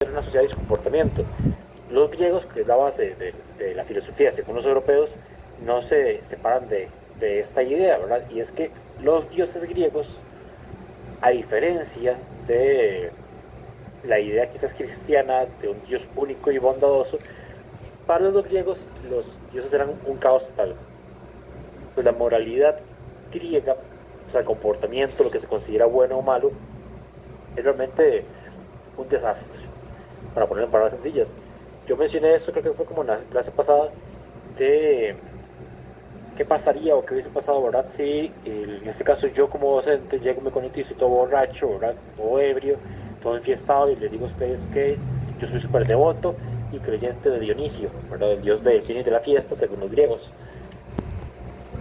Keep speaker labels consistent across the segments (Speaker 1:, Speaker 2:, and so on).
Speaker 1: ser una sociedad de su comportamiento. Los griegos, que es la base de la filosofía según los europeos, no se separan de esta idea, ¿verdad? Y es que los dioses griegos, a diferencia de la idea quizás cristiana de un dios único y bondadoso, para los griegos los dioses eran un caos total. Pues la moralidad griega, o sea, el comportamiento, lo que se considera bueno o malo, es realmente un desastre, para ponerlo en palabras sencillas. Yo mencioné esto, creo que fue como en la clase pasada, de qué pasaría o qué hubiese pasado, ¿verdad? Si en este caso yo como docente llego, me conecto y estoy todo borracho, ¿verdad? Todo ebrio, todo enfiestado y les digo a ustedes que yo soy súper devoto y creyente de Dionisio, ¿verdad? El dios del vino y de la fiesta, según los griegos.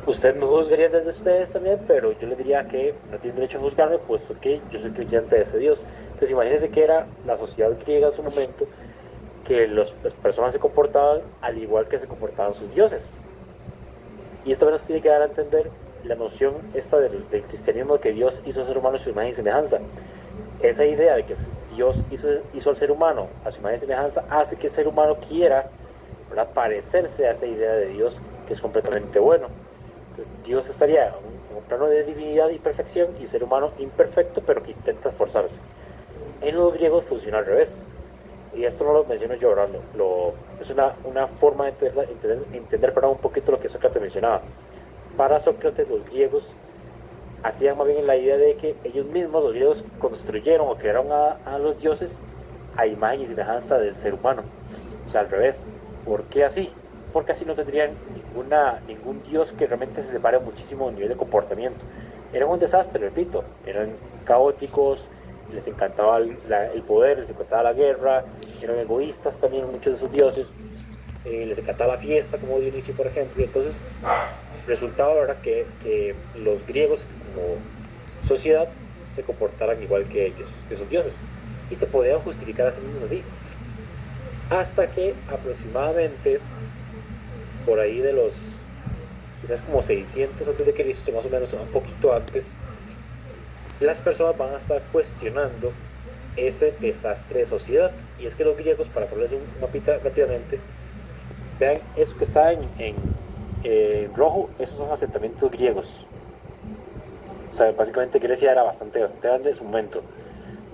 Speaker 1: Usted me juzgaría desde ustedes también, pero yo le diría que no tiene derecho a juzgarme, puesto que yo soy creyente de ese dios. Entonces imagínense que era la sociedad griega en su momento, que las personas se comportaban al igual que se comportaban sus dioses. Y esto nos tiene que dar a entender la noción esta del cristianismo, de que Dios hizo al ser humano a su imagen y semejanza. Esa idea de que Dios hizo al ser humano a su imagen y semejanza hace que el ser humano quiera, ¿verdad?, parecerse a esa idea de Dios, que es completamente bueno. Entonces Dios estaría en un plano de divinidad y perfección, y ser humano imperfecto pero que intenta esforzarse. En los griegos funciona al revés. Y esto no lo menciono yo, ¿verdad? Es una forma de entender perdón, un poquito lo que Sócrates mencionaba. Para Sócrates, los griegos hacían más bien la idea de que ellos mismos, los griegos, construyeron o crearon a los dioses a imagen y semejanza del ser humano. O sea, al revés. ¿Por qué así? Porque así no tendrían ningún dios que realmente se separe muchísimo a nivel de comportamiento. Eran un desastre, repito. Eran caóticos, les encantaba el poder, les encantaba la guerra, eran egoístas también muchos de esos dioses, les encantaba la fiesta, como Dionisio, por ejemplo. Y entonces resultaba, ¿verdad?, que los griegos como sociedad se comportaran igual que ellos, que esos dioses, y se podían justificar a sí mismos así. Hasta que aproximadamente por ahí de los quizás como 600 antes de Cristo, más o menos un poquito antes, las personas van a estar cuestionando ese desastre de sociedad. Y es que los griegos, para ponerles un mapita rápidamente, vean eso que está en rojo, esos son asentamientos griegos. O sea, básicamente Grecia era bastante grande en su momento.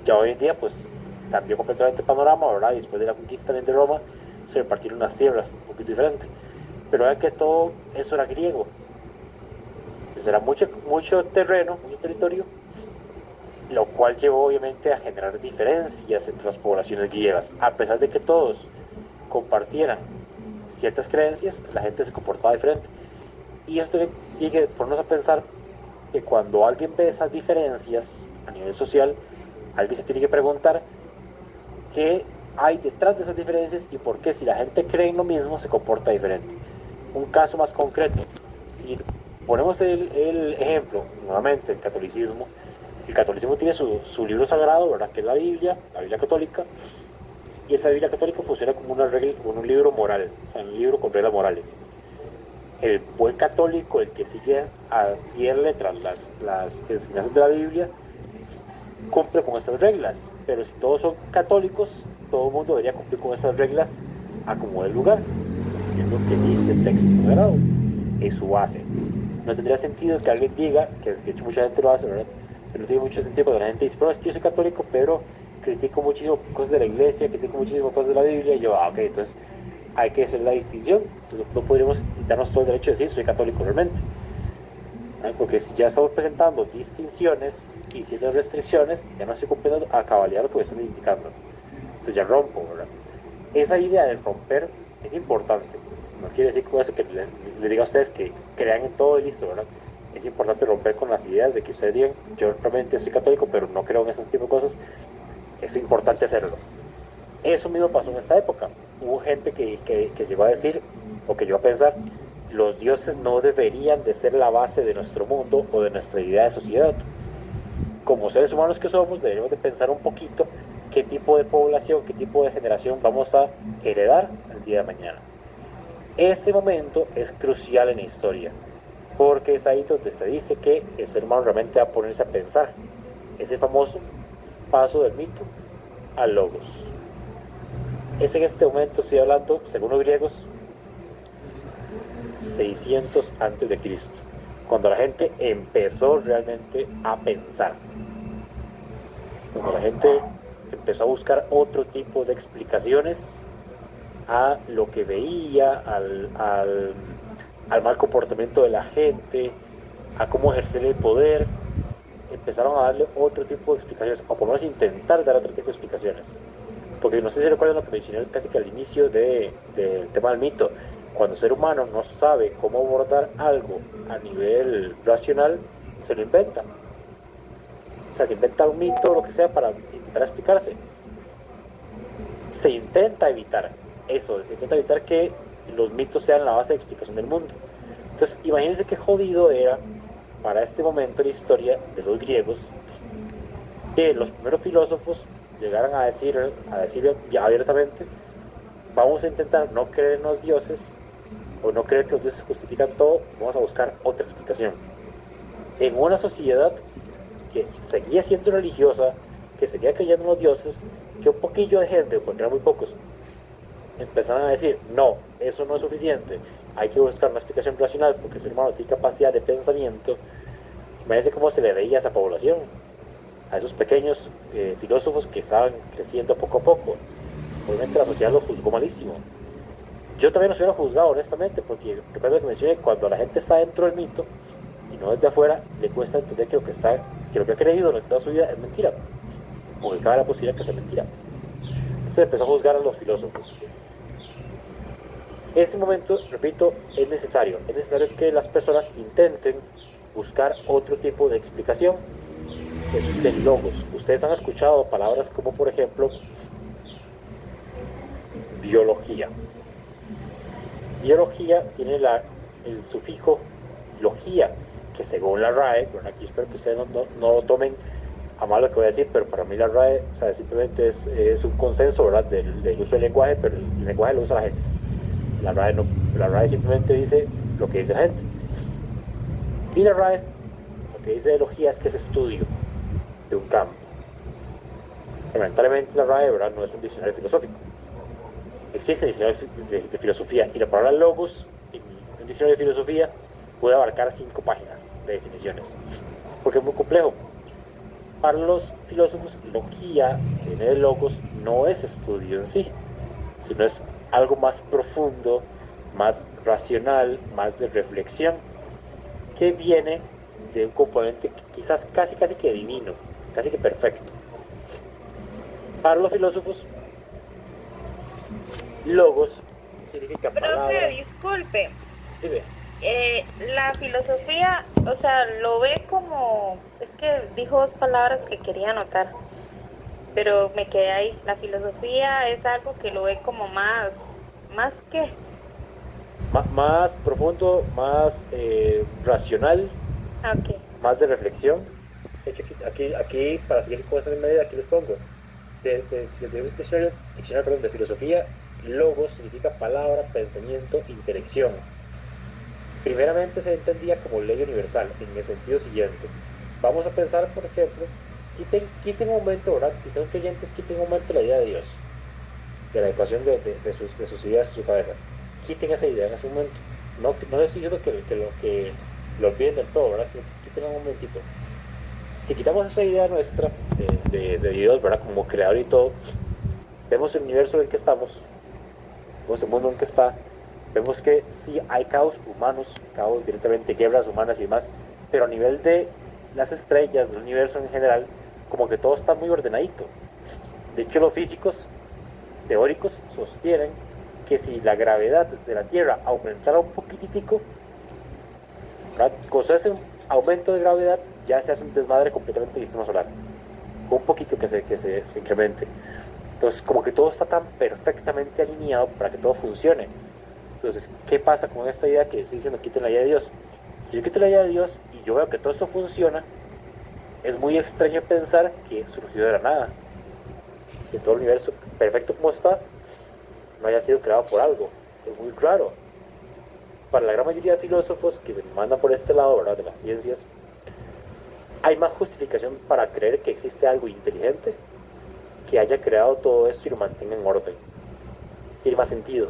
Speaker 1: Ya hoy en día, pues cambió completamente el panorama, ¿verdad? Y después de la conquista también de Roma, se repartieron unas tierras un poquito diferentes. Pero vean que todo eso era griego. Pues era mucho terreno, mucho territorio, lo cual llevó obviamente a generar diferencias entre las poblaciones griegas. A pesar de que todos compartieran ciertas creencias, la gente se comportaba diferente. Y esto tiene que ponernos a pensar que cuando alguien ve esas diferencias a nivel social, alguien se tiene que preguntar qué hay detrás de esas diferencias y por qué, si la gente cree en lo mismo, se comporta diferente. Un caso más concreto, si ponemos el ejemplo, nuevamente, el catolicismo tiene su libro sagrado, ¿verdad?, que es la Biblia católica, y esa Biblia católica funciona como como un libro moral, o sea, un libro con reglas morales. El buen católico, el que sigue a pie de letra las enseñanzas de la Biblia, cumple con esas reglas, pero si todos son católicos, todo el mundo debería cumplir con esas reglas a como del lugar, que es lo que dice el texto sagrado, es su base. No tendría sentido que alguien diga, que de hecho mucha gente lo hace, ¿verdad?, pero no tiene mucho sentido cuando la gente dice, pero es que yo soy católico, pero critico muchísimo cosas de la iglesia, critico muchísimo cosas de la Biblia, y yo, ok, entonces hay que hacer la distinción. Entonces, no podríamos darnos todo el derecho de decir soy católico realmente, ¿verdad?, porque si ya estamos presentando distinciones y ciertas restricciones, ya no estoy cumpliendo a cabalidad lo que me están indicando. Entonces ya rompo, ¿verdad? Esa idea de romper es importante. No quiere decir con eso que le diga a ustedes que crean en todo y listo, ¿verdad? Es importante romper con las ideas de que ustedes digan, yo realmente soy católico, pero no creo en ese tipo de cosas. Es importante hacerlo. Eso mismo pasó en esta época. Hubo gente que llegó a decir, o que llegó a pensar, los dioses no deberían de ser la base de nuestro mundo o de nuestra idea de sociedad. Como seres humanos que somos, deberíamos de pensar un poquito qué tipo de población, qué tipo de generación vamos a heredar el día de mañana. Este momento es crucial en la historia, porque es ahí donde se dice que el ser humano realmente va a ponerse a pensar. Ese famoso paso del mito al logos. Es en este momento, estoy hablando, según los griegos, 600 antes de Cristo, cuando la gente empezó realmente a pensar, cuando la gente empezó a buscar otro tipo de explicaciones a lo que veía, al mal comportamiento de la gente, a cómo ejercer el poder, empezaron a darle otro tipo de explicaciones, o por lo menos intentar dar otro tipo de explicaciones. Porque no sé si recuerdan lo que mencioné casi que al inicio del tema del mito. Cuando el ser humano no sabe cómo abordar algo a nivel racional, se lo inventa. O sea, se inventa un mito o lo que sea para intentar explicarse. Se intenta evitar eso, se intenta evitar que los mitos sean la base de explicación del mundo. Entonces, imagínense qué jodido era para este momento en la historia de los griegos que los primeros filósofos llegaran a decir abiertamente, vamos a intentar no creer en los dioses o no creer que los dioses justifican todo, vamos a buscar otra explicación. En una sociedad que seguía siendo religiosa, que seguía creyendo en los dioses, que un poquillo de gente, porque eran muy pocos, empezaron a decir, no, eso no es suficiente, hay que buscar una explicación racional porque el ser humano tiene capacidad de pensamiento. Imagínense cómo se le veía a esa población, a esos pequeños filósofos que estaban creciendo poco a poco. Obviamente la sociedad lo juzgó malísimo. Yo también los hubiera juzgado, honestamente, porque recuerdo que mencioné, cuando la gente está dentro del mito y no desde afuera, le cuesta entender que lo que ha creído durante toda su vida es mentira, o que cabe la posibilidad que sea mentira. Entonces empezó a juzgar a los filósofos. En ese momento, repito, es necesario que las personas intenten buscar otro tipo de explicación. Eso es el logos. Ustedes han escuchado palabras como, por ejemplo, biología. Biología tiene el sufijo logía, que según la RAE, bueno, aquí espero que ustedes no lo tomen a mal lo que voy a decir, pero para mí la RAE, o sea, simplemente es un consenso, ¿verdad?, del uso del lenguaje, pero el lenguaje lo usa la gente. La RAE, no, la RAE simplemente dice lo que dice la gente. Y la RAE, lo que dice de logía es que es estudio de un campo. Lamentablemente la RAE, ¿verdad?, no es un diccionario filosófico. Existe el diccionario de filosofía y la palabra logos en un diccionario de filosofía puede abarcar 5 páginas de definiciones, porque es muy complejo. Para los filósofos, logía, que viene de logos, no es estudio en sí, sino es algo más profundo, más racional, más de reflexión, que viene de un componente quizás casi que divino, casi que perfecto. Para los filósofos, logos significa palabra.
Speaker 2: Profe, disculpe.
Speaker 1: Dime.
Speaker 2: La filosofía, o sea, lo ve como, es que dijo dos palabras que quería anotar, pero me quedé ahí. La filosofía es algo que lo ve como más que,
Speaker 1: Más profundo, más racional,
Speaker 2: ok.
Speaker 1: más de reflexión. De hecho, aquí para seguir con esa misma idea, aquí les pongo. Desde un diccionario, perdón, de filosofía, logos significa palabra, pensamiento, intelección. Primeramente se entendía como ley universal, en el sentido siguiente. Vamos a pensar, por ejemplo, quiten un momento, ¿verdad? Si son creyentes, quiten un momento la idea de Dios, de la ecuación de sus ideas en su cabeza. Quiten esa idea en ese momento. No les estoy diciendo que lo olviden del todo, ¿verdad? Sino que quiten un momentito. Si quitamos esa idea nuestra de Dios, ¿verdad? Como creador y todo, vemos el universo en el que estamos, vemos el mundo en el que está, vemos que sí hay caos humanos, caos directamente, guerras humanas y demás, pero a nivel de las estrellas, del universo en general, como que todo está muy ordenadito. De hecho, los físicos teóricos sostienen que si la gravedad de la Tierra aumentara un poquititico, con ese aumento de gravedad ya se hace un desmadre completamente del sistema solar. Un poquito se incremente. Entonces, como que todo está tan perfectamente alineado para que todo funcione. Entonces, ¿qué pasa con esta idea que estoy diciendo? Quiten la idea de Dios. Si yo quito la idea de Dios y yo veo que todo eso funciona, es muy extraño pensar que surgió de la nada. Que todo el universo, perfecto como está, no haya sido creado por algo. Es muy raro. Para la gran mayoría de filósofos que se mandan por este lado, ¿verdad?, de las ciencias, hay más justificación para creer que existe algo inteligente que haya creado todo esto y lo mantenga en orden. tiene más sentido.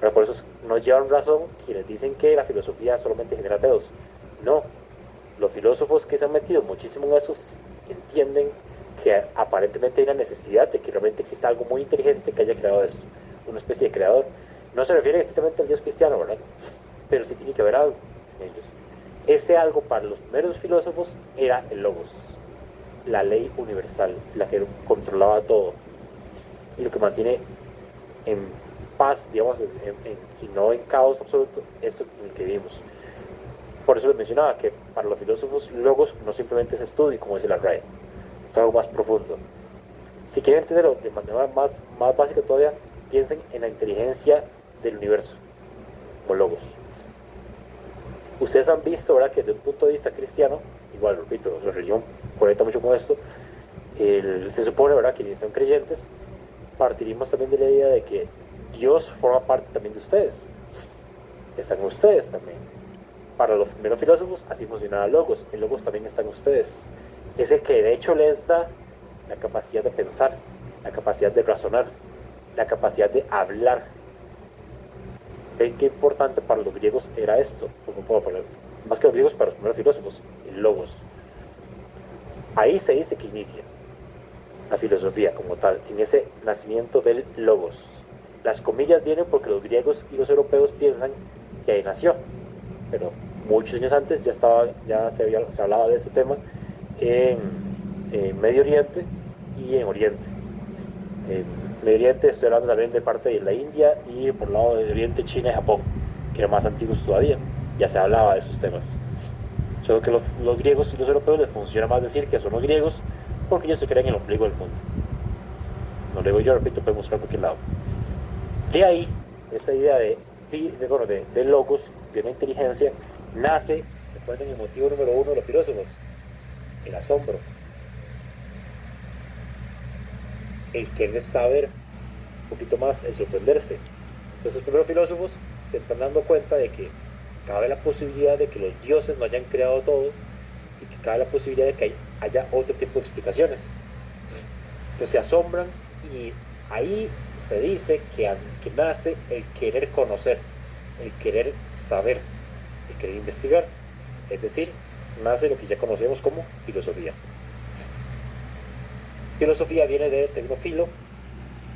Speaker 1: Pero por eso no llevan razón quienes dicen que la filosofía solamente genera ateos. No, los filósofos que se han metido muchísimo en eso entienden que aparentemente hay una necesidad de que realmente exista algo muy inteligente que haya creado esto, una especie de creador. No se refiere estrictamente al Dios cristiano, ¿verdad? Pero sí tiene que haber algo en ellos. Ese algo para los primeros filósofos era el logos, la ley universal, la que controlaba todo y lo que mantiene en paz, digamos, y no en caos absoluto, esto en el que vivimos. Por eso les mencionaba que para los filósofos logos no simplemente es estudio, como dice la RAE, es algo más profundo. Si quieren entenderlo de manera más básica todavía, piensen en la inteligencia del universo, como logos. Ustedes han visto, ¿verdad?, que desde un punto de vista cristiano, igual, repito, la religión conecta mucho con esto, se supone, ¿verdad?, que quienes son creyentes, partiríamos también de la idea de que Dios forma parte también de ustedes, están en ustedes también. Para los primeros filósofos así funcionaba Logos, el Logos también está en ustedes, es el que de hecho les da la capacidad de pensar, la capacidad de razonar, la capacidad de hablar. ¿Ven qué importante para los griegos era esto? Más que los griegos, para los primeros filósofos, el Logos. Ahí se dice que inicia la filosofía como tal, en ese nacimiento del Logos. Las comillas vienen porque los griegos y los europeos piensan que ahí nació, pero muchos años antes ya se hablaba de ese tema en Medio Oriente y en Oriente. En Medio Oriente estoy hablando también de parte de la India y por el lado de Oriente, China y Japón, que eran más antiguos todavía, ya se hablaba de esos temas. Solo que los griegos y los europeos les funciona más decir que son los griegos porque ellos se creen en el ombligo del mundo. No lo digo yo, repito, pueden buscar por cualquier lado. De ahí, esa idea de logos, de una inteligencia, nace, recuerden, el motivo número uno de los filósofos, el asombro, el querer saber un poquito más, el sorprenderse. Entonces los primeros filósofos se están dando cuenta de que cabe la posibilidad de que los dioses no hayan creado todo y que cabe la posibilidad de que haya otro tipo de explicaciones. Entonces se asombran y ahí se dice que nace el querer conocer, el querer saber, el querer investigar. Es decir, nace lo que ya conocemos como filosofía. Filosofía viene del término filo,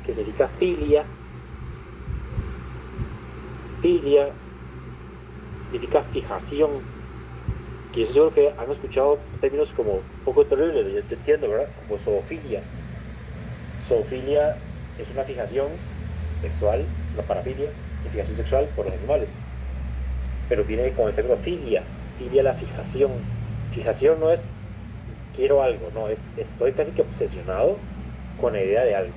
Speaker 1: que significa filia. Filia significa fijación, que yo seguro que han escuchado términos como un poco terribles, yo te entiendo, ¿verdad? Como zoofilia. Zoofilia es una fijación sexual, una parafilia, y fijación sexual por los animales. Pero viene con el término filia. Filia, la fijación. Fijación no es quiero algo, no, es estoy casi que obsesionado con la idea de algo.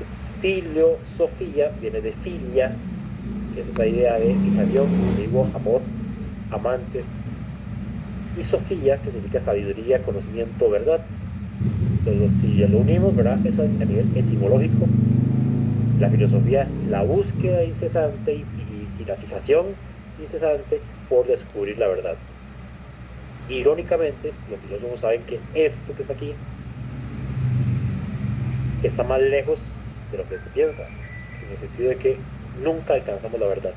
Speaker 1: Es filosofía, viene de filia, que es esa idea de fijación, amigo, amor, amante. Y sofía, que significa sabiduría, conocimiento, verdad. Entonces, si lo unimos, ¿verdad? Eso a nivel etimológico, la filosofía es la búsqueda incesante y la fijación incesante por descubrir la verdad. Irónicamente, los filósofos saben que esto que está aquí está más lejos de lo que se piensa, en el sentido de que nunca alcanzamos la verdad.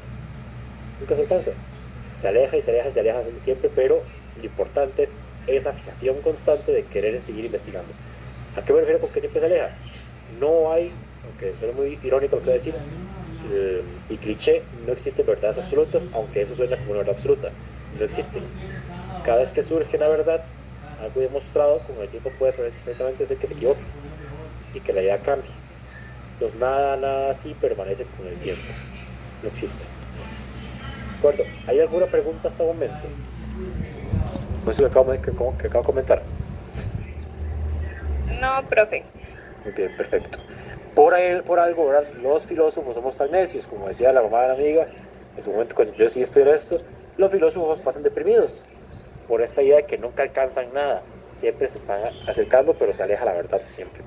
Speaker 1: Nunca se alcanza. Se aleja y se aleja y se aleja siempre, pero lo importante es esa fijación constante de querer seguir investigando. ¿A qué me refiero con que siempre se aleja? No hay, aunque suena muy irónico lo que voy a decir, y cliché, no existen verdades absolutas, aunque eso suena como una verdad absoluta. No existen. Cada vez que surge una verdad, algo demostrado, con el tiempo puede perfectamente ser que se equivoque y que la idea cambie. Entonces nada así permanece con el tiempo. No existe. ¿De acuerdo? ¿Hay alguna pregunta hasta el momento? Eso que acabo de comentar.
Speaker 2: No, profe.
Speaker 1: Muy bien, perfecto. Por algo, ¿verdad? Los filósofos somos tan necios, como decía la mamá de la amiga, en su momento cuando yo sí estudié esto, los filósofos pasan deprimidos por esta idea de que nunca alcanzan nada, siempre se están acercando, pero se aleja la verdad siempre.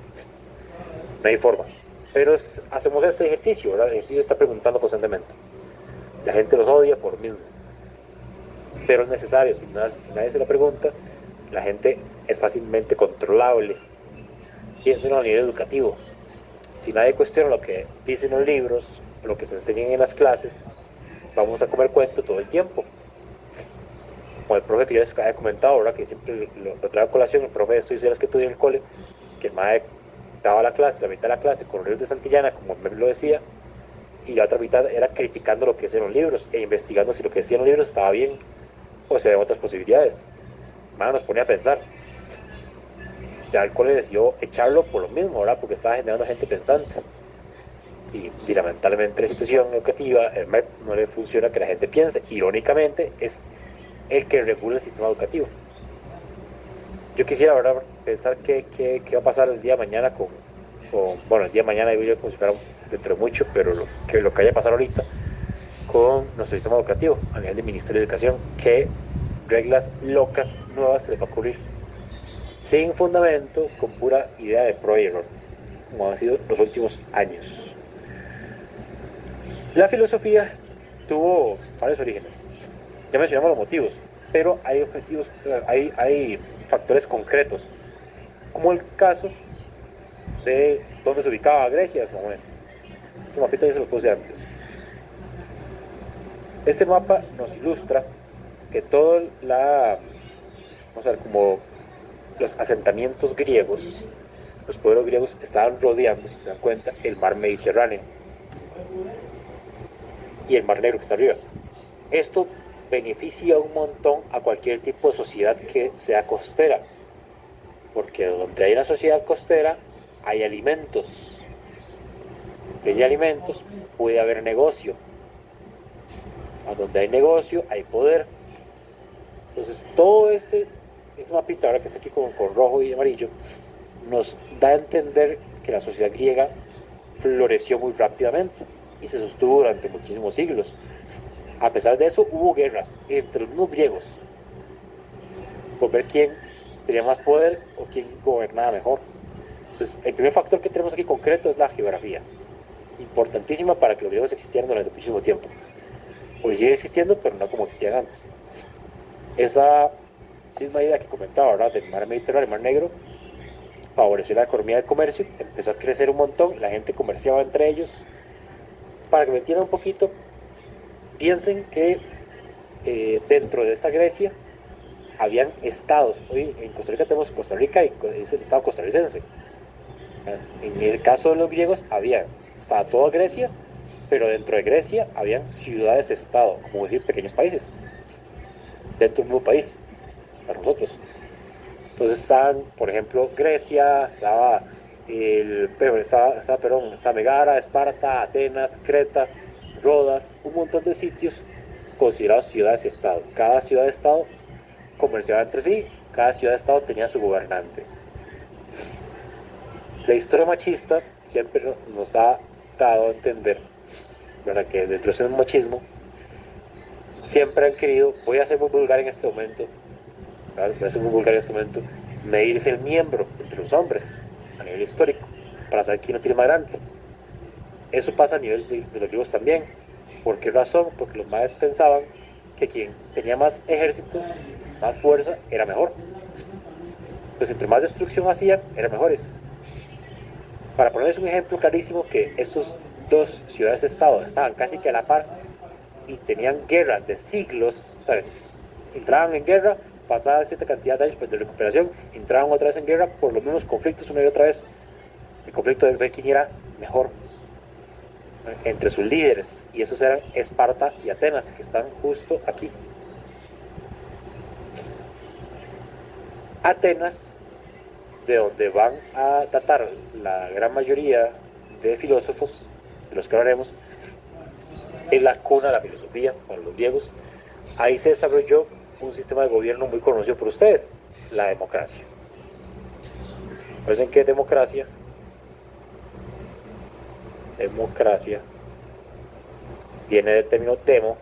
Speaker 1: No hay forma. Pero hacemos este ejercicio, ¿verdad? El ejercicio está preguntando constantemente. La gente los odia por mismo. Pero es necesario, si nadie se la pregunta, la gente es fácilmente controlable. Piénsenlo a nivel educativo. Si nadie cuestiona lo que dicen los libros, lo que se enseñan en las clases, vamos a comer cuento todo el tiempo. Como el profe que yo les había comentado, ¿verdad? Que siempre lo trae a colación, el profe de estudios sociales que tuve en el cole, que el maestro daba la clase, la mitad de la clase con los libros de Santillana, como me lo decía, y la otra mitad era criticando lo que decían los libros e investigando si lo que decían los libros estaba bien o si había otras posibilidades. Mano, nos ponía a pensar. Ya el cole decidió echarlo por lo mismo, ¿verdad? Porque estaba generando gente pensante. Y lamentablemente la institución educativa, el MEP, no le funciona que la gente piense. Irónicamente, es el que regula el sistema educativo. Yo quisiera, ¿verdad?, pensar qué va a pasar el día de mañana bueno, el día de mañana digo yo como si fuera dentro de mucho, pero lo que vaya a pasar ahorita con nuestro sistema educativo a nivel del Ministerio de Educación, qué reglas locas nuevas se les va a ocurrir, sin fundamento, con pura idea de pro y error, como han sido los últimos años. La filosofía tuvo varios orígenes. Ya mencionamos los motivos, pero hay objetivos, hay factores concretos, como el caso de dónde se ubicaba Grecia en ese momento. Ese mapita ya se los puse antes. Este mapa nos ilustra que vamos a ver, como los asentamientos griegos, los pueblos griegos estaban rodeando, si se dan cuenta, el mar Mediterráneo y el mar Negro que está arriba. Esto beneficia un montón a cualquier tipo de sociedad que sea costera, porque donde hay una sociedad costera hay alimentos. Donde hay alimentos puede haber negocio. A donde hay negocio hay poder. Entonces todo ese mapita ahora que está aquí con rojo y amarillo nos da a entender que la sociedad griega floreció muy rápidamente y se sostuvo durante muchísimos siglos. A pesar de eso, hubo guerras entre los mismos griegos por ver quién tenía más poder o quién gobernaba mejor. Entonces, el primer factor que tenemos aquí concreto es la geografía, importantísima para que los griegos existieran durante muchísimo tiempo. Hoy sigue existiendo, pero no como existían antes. Esa misma idea que comentaba, ¿verdad?, del mar Mediterráneo, el mar Negro, favoreció la economía del comercio, empezó a crecer un montón, la gente comerciaba entre ellos. Para que me entiendan un poquito, piensen que dentro de esa Grecia habían estados. Hoy en Costa Rica tenemos Costa Rica y es el estado costarricense. En el caso de los griegos estaba toda Grecia, pero dentro de Grecia habían ciudades-estado, como decir pequeños países, dentro del mismo país, para nosotros. Entonces estaban, por ejemplo, Grecia, estaba Megara, Esparta, Atenas, Creta, Rodas, un montón de sitios considerados ciudades-estado. Cada ciudad-estado comerciaba entre sí, cada ciudad-estado tenía su gobernante. La historia machista siempre nos ha dado a entender, ¿verdad?, que dentro de ese machismo siempre han querido, voy a ser muy vulgar en este momento, medirse el miembro entre los hombres a nivel histórico para saber quién lo tiene más grande. Eso pasa a nivel de los griegos también. ¿Por qué razón? Porque los maes pensaban que quien tenía más ejército, más fuerza, era mejor. Pues entre más destrucción hacían, eran mejores. Para ponerles un ejemplo clarísimo, que estos dos ciudades-estado estaban casi que a la par y tenían guerras de siglos, ¿saben? Entraban en guerra, pasada cierta cantidad de años pues, de recuperación, entraban otra vez en guerra por los mismos conflictos una y otra vez. El conflicto de ver quién era mejor entre sus líderes, y esos eran Esparta y Atenas, que están justo aquí. Atenas, de donde van a datar la gran mayoría de filósofos, de los que hablaremos, es la cuna de la filosofía para los griegos. Ahí se desarrolló un sistema de gobierno muy conocido por ustedes, la democracia. Recuerden que democracia viene del término demo,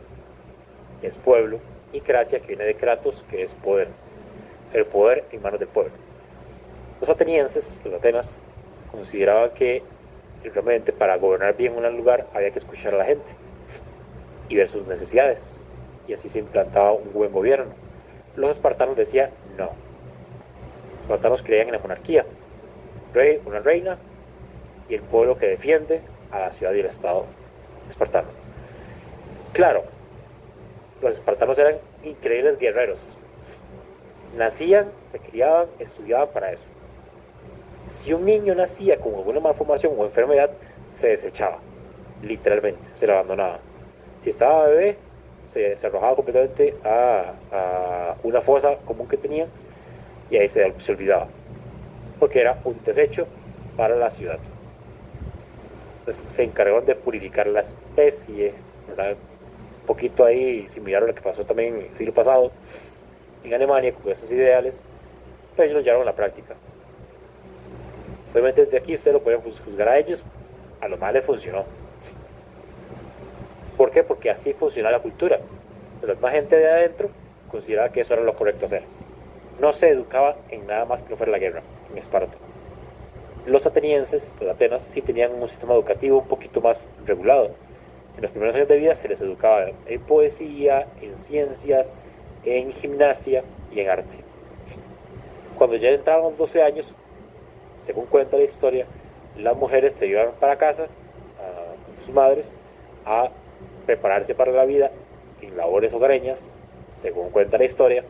Speaker 1: que es pueblo, y cracia, que viene de kratos, que es poder. El poder en manos del pueblo. Los atenienses, los Atenas, consideraban que realmente para gobernar bien un lugar había que escuchar a la gente y ver sus necesidades, y así se implantaba un buen gobierno. Los espartanos decían no. Los espartanos creían en la monarquía, una reina y el pueblo que defiende a la ciudad y el Estado espartano. Claro, los espartanos eran increíbles guerreros. Nacían, se criaban, estudiaban para eso. Si un niño nacía con alguna malformación o enfermedad, se desechaba, literalmente, se le abandonaba. Si estaba bebé, se arrojaba completamente a una fosa común que tenían y ahí se olvidaba, porque era un desecho para la ciudad. Entonces se encargaron de purificar la especie, ¿verdad? Un poquito ahí similar a lo que pasó también en el siglo pasado en Alemania con esos ideales, pero ellos lo llevaron a la práctica. Obviamente desde aquí ustedes lo pueden juzgar a ellos, a lo más les funcionó. ¿Por qué? Porque así funciona la cultura. La misma gente de adentro consideraba que eso era lo correcto hacer. No se educaba en nada más que no fuera la guerra, en Esparta. Los atenienses, los Atenas, sí tenían un sistema educativo un poquito más regulado. En los primeros años de vida se les educaba en poesía, en ciencias, en gimnasia y en arte. Cuando ya entraban los 12 años, según cuenta la historia, las mujeres se iban para casa con sus madres a prepararse para la vida en labores hogareñas, según cuenta la historia.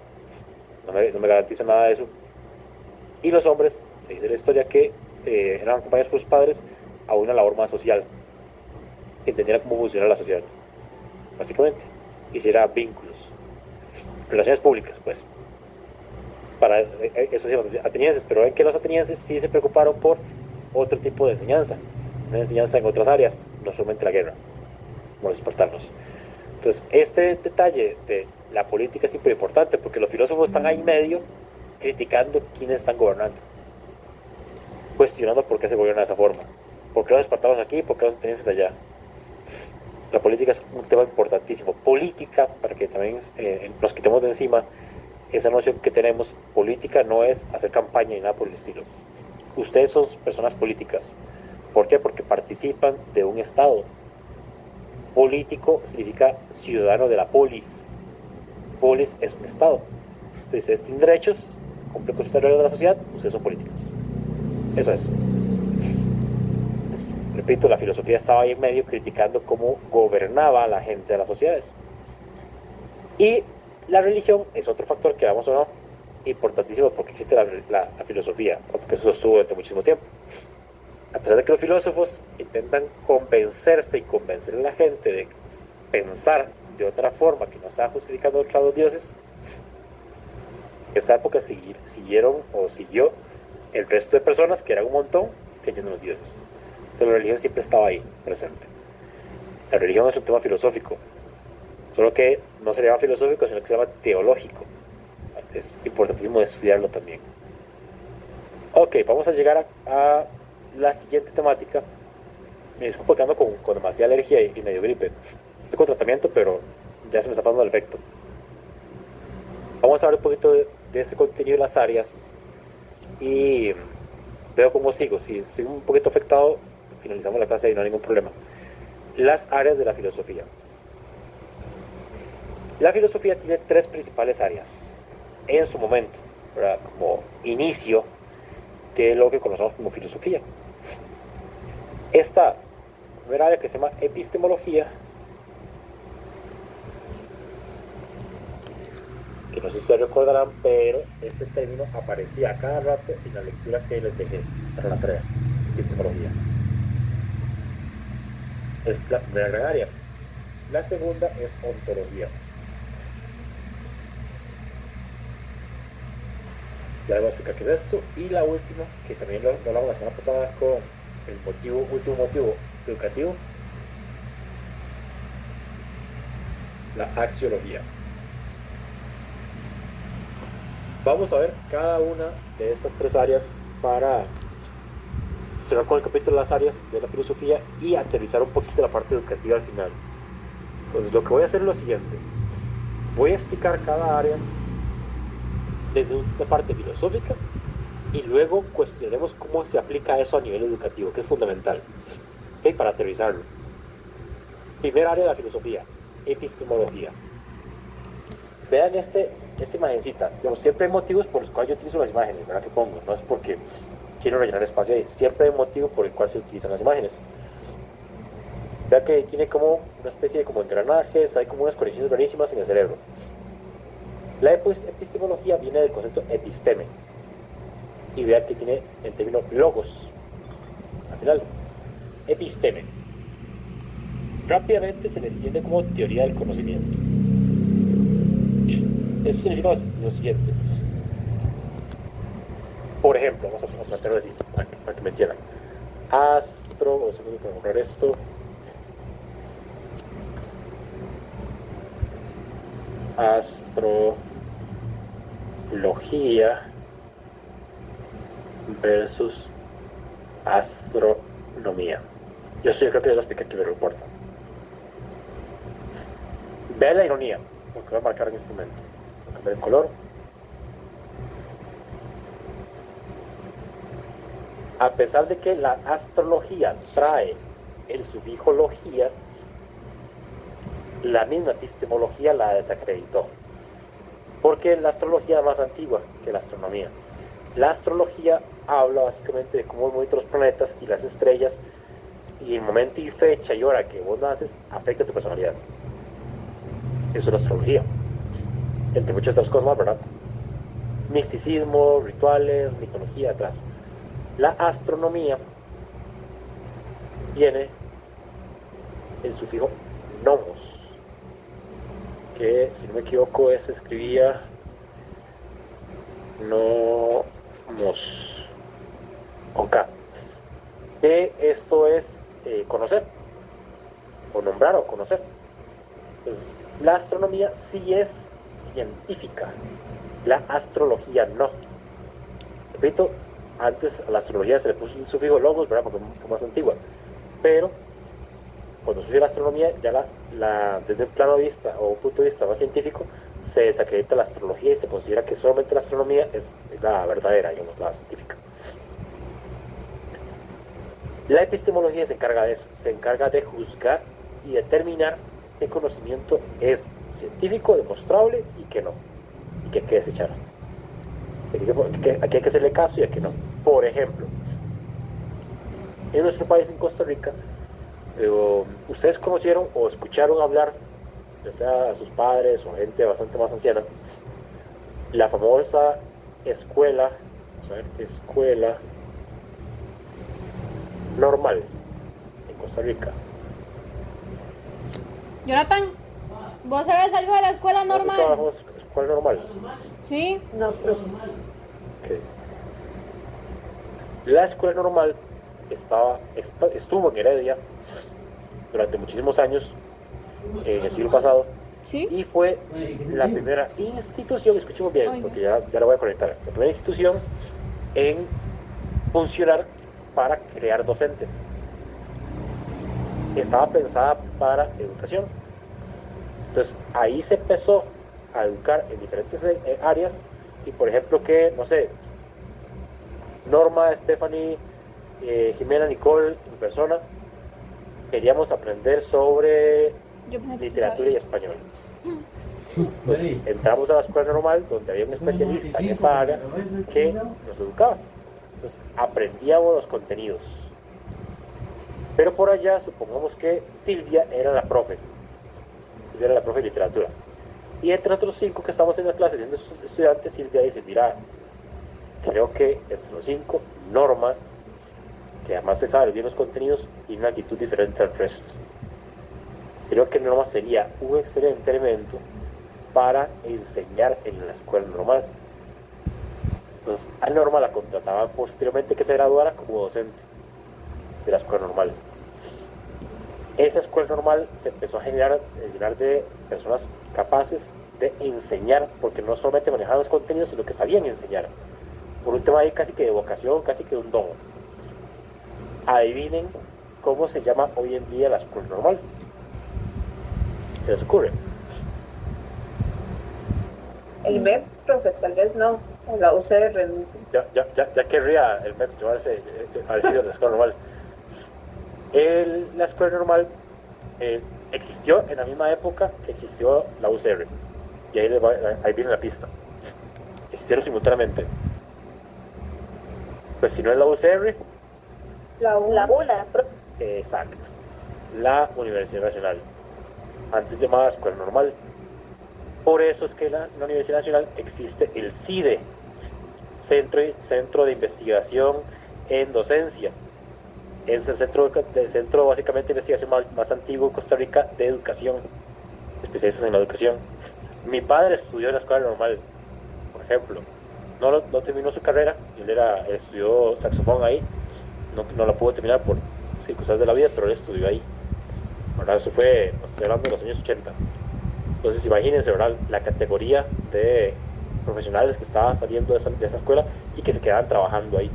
Speaker 1: No me garantizo nada de eso. Y los hombres, se dice la historia, que eran acompañados por sus padres a una labor más social, que entendieran cómo funciona la sociedad, básicamente. Hiciera vínculos, relaciones públicas, pues, para esos atenienses. Pero ven que los atenienses sí se preocuparon por otro tipo de enseñanza, una enseñanza en otras áreas, no solamente la guerra, como los espartanos. Entonces, este detalle de la política es súper importante porque los filósofos están ahí medio criticando quiénes están gobernando, cuestionando por qué se gobierna de esa forma, por qué los espartanos aquí, por qué los atenienses allá. La política es un tema importantísimo. Política, para que también nos quitemos de encima esa noción que tenemos, política no es hacer campaña ni nada por el estilo. Ustedes son personas políticas. ¿Por qué? Porque participan de un Estado. Político significa ciudadano de la polis. Polis es un Estado. Entonces, ustedes tienen derechos, cumplen con sus reglas de la sociedad, ustedes son políticos. Eso es. Pues, repito, la filosofía estaba ahí en medio criticando cómo gobernaba a la gente de las sociedades. Y la religión es otro factor que, vamos o no, importantísimo porque existe la filosofía, porque eso sostuvo durante muchísimo tiempo. A pesar de que los filósofos intentan convencerse y convencer a la gente de pensar de otra forma que no sea justificando a los dioses, en esta época siguieron o siguió el resto de personas, que eran un montón, creyendo en los dioses. Entonces la religión siempre estaba ahí, presente. La religión es un tema filosófico, solo que no se llama filosófico, sino que se llama teológico. Es importantísimo estudiarlo también. Ok, vamos a llegar a la siguiente temática. Me disculpo que ando con demasiada alergia y medio gripe. Estoy con tratamiento, pero ya se me está pasando el efecto. Vamos a hablar un poquito de este contenido de las áreas y veo cómo sigo. Si sigo un poquito afectado, finalizamos la clase y no hay ningún problema. Las áreas de la filosofía. La filosofía tiene tres principales áreas en su momento, ¿verdad? Como inicio de lo que conocemos como filosofía. Esta primera área que se llama epistemología, que no sé si se recordarán, pero este término aparecía a cada rato en la lectura que les dejé para la tarea. Epistemología es la primera gran área. La segunda es ontología. Ya les voy a explicar qué es esto. Y la última, que también lo hablamos la semana pasada con el último motivo educativo, la axiología. Vamos a ver cada una de estas tres áreas para cerrar con el capítulo de las áreas de la filosofía y aterrizar un poquito la parte educativa al final. Entonces lo que voy a hacer es lo siguiente. Voy a explicar cada área desde una parte filosófica y luego cuestionaremos cómo se aplica eso a nivel educativo, que es fundamental, ¿okay? Para aterrizarlo. Primera área de la filosofía, epistemología. Vean esta imagencita. Siempre hay motivos por los cuales yo utilizo las imágenes, ¿verdad? Que pongo. No es porque quiero rellenar espacio ahí. Siempre hay un motivo por el cual se utilizan las imágenes. Vea que tiene como una especie de como engranajes, hay como unas conexiones rarísimas en el cerebro. La epistemología viene del concepto episteme. Y vea que tiene el término logos. Al final, episteme. Rápidamente se le entiende como teoría del conocimiento. Eso significa lo siguiente. Por ejemplo, vamos a plantearlo así, para que me entiendan. Vamos a borrar esto. Astrología versus astronomía. Yo creo que ya lo expliqué aquí, pero no importa. Ve la ironía, porque voy a marcar en este momento. Voy a cambiar el color. A pesar de que la astrología trae el sufijo logía, la misma epistemología la desacreditó. Porque la astrología es más antigua que la astronomía. La astrología habla básicamente de cómo mueven los planetas y las estrellas, y el momento y fecha y hora que vos naces afecta a tu personalidad. Eso es la astrología. Entre muchas otras cosas más, ¿verdad? Misticismo, rituales, mitología atrás. La astronomía tiene el sufijo nomos, que si no me equivoco se escribía nomos con K. Que esto es conocer, o nombrar o conocer. Entonces, la astronomía sí es científica, la astrología no. Repito, antes a la astrología se le puso el sufijo logos, ¿verdad? Porque es más antigua. Pero cuando surgió la astronomía, ya desde el plano de vista o punto de vista más científico, se desacredita la astrología y se considera que solamente la astronomía es la verdadera, digamos, la científica. La epistemología se encarga de eso, se encarga de juzgar y determinar qué conocimiento es científico, demostrable y qué no, y qué hay que desechar. Aquí hay que hacerle caso y aquí no. Por ejemplo, en nuestro país, en Costa Rica, ustedes conocieron o escucharon hablar, ya sea a sus padres o gente bastante más anciana, la famosa escuela normal en Costa Rica.
Speaker 3: Jonathan, ¿vos sabes algo de la escuela normal?
Speaker 1: ¿No escuela normal?
Speaker 3: Sí.
Speaker 2: No, pero
Speaker 1: Okay. La escuela normal estuvo en Heredia durante muchísimos años, en el siglo pasado,
Speaker 3: Sí.
Speaker 1: y fue la primera institución, escuchemos bien, porque ya la voy a conectar, la primera institución en funcionar para crear docentes. Estaba pensada para educación. Entonces ahí se empezó a educar en diferentes áreas, y por ejemplo que, no sé, Norma, Stephanie, Jimena, Nicole, en persona, queríamos aprender sobre
Speaker 3: Yo pensé que
Speaker 1: literatura y español. Pues entramos a la escuela normal, donde había un especialista en esa área que nos educaba. Entonces aprendíamos los contenidos. Pero por allá, supongamos que Silvia era la profe. Silvia era la profe de literatura. Y entre otros 5 que estamos en la clase siendo estudiantes, Silvia dice, mira, creo que entre los 5, Norma, que además se sabe bien los contenidos, tiene una actitud diferente al resto. Creo que Norma sería un excelente elemento para enseñar en la escuela normal. Entonces, a Norma la contrataba posteriormente que se graduara como docente de la escuela normal. Esa escuela normal se empezó a llenar de personas capaces de enseñar, porque no solamente manejaban los contenidos, sino que sabían enseñar. Por un tema ahí casi que de vocación, casi que de un don. Adivinen cómo se llama hoy en día la escuela normal. ¿Se les ocurre?
Speaker 2: el MEP, profe, tal vez no, o la UCR.
Speaker 1: Ya querría el MEP llevarse haber sido la escuela normal. La escuela normal existió en la misma época que existió la UCR. Y ahí viene la pista. Existieron simultáneamente. Pues si no es la UCR,
Speaker 2: La una.
Speaker 1: exacto, la Universidad Nacional, antes llamada Escuela Normal. Por eso es que en la Universidad Nacional existe el CIDE, Centro de Investigación en Docencia. Es el centro básicamente de investigación más antiguo de Costa Rica de educación, especialistas en la educación. Mi padre estudió en la Escuela Normal, por ejemplo. No terminó su carrera, él estudió saxofón ahí, no la pudo terminar por circunstancias de la vida, pero él estudió ahí. ¿Verdad? Eso fue, estoy hablando de los años 80. Entonces imagínense, ¿verdad?, la categoría de profesionales que estaban saliendo de esa escuela y que se quedaban trabajando ahí.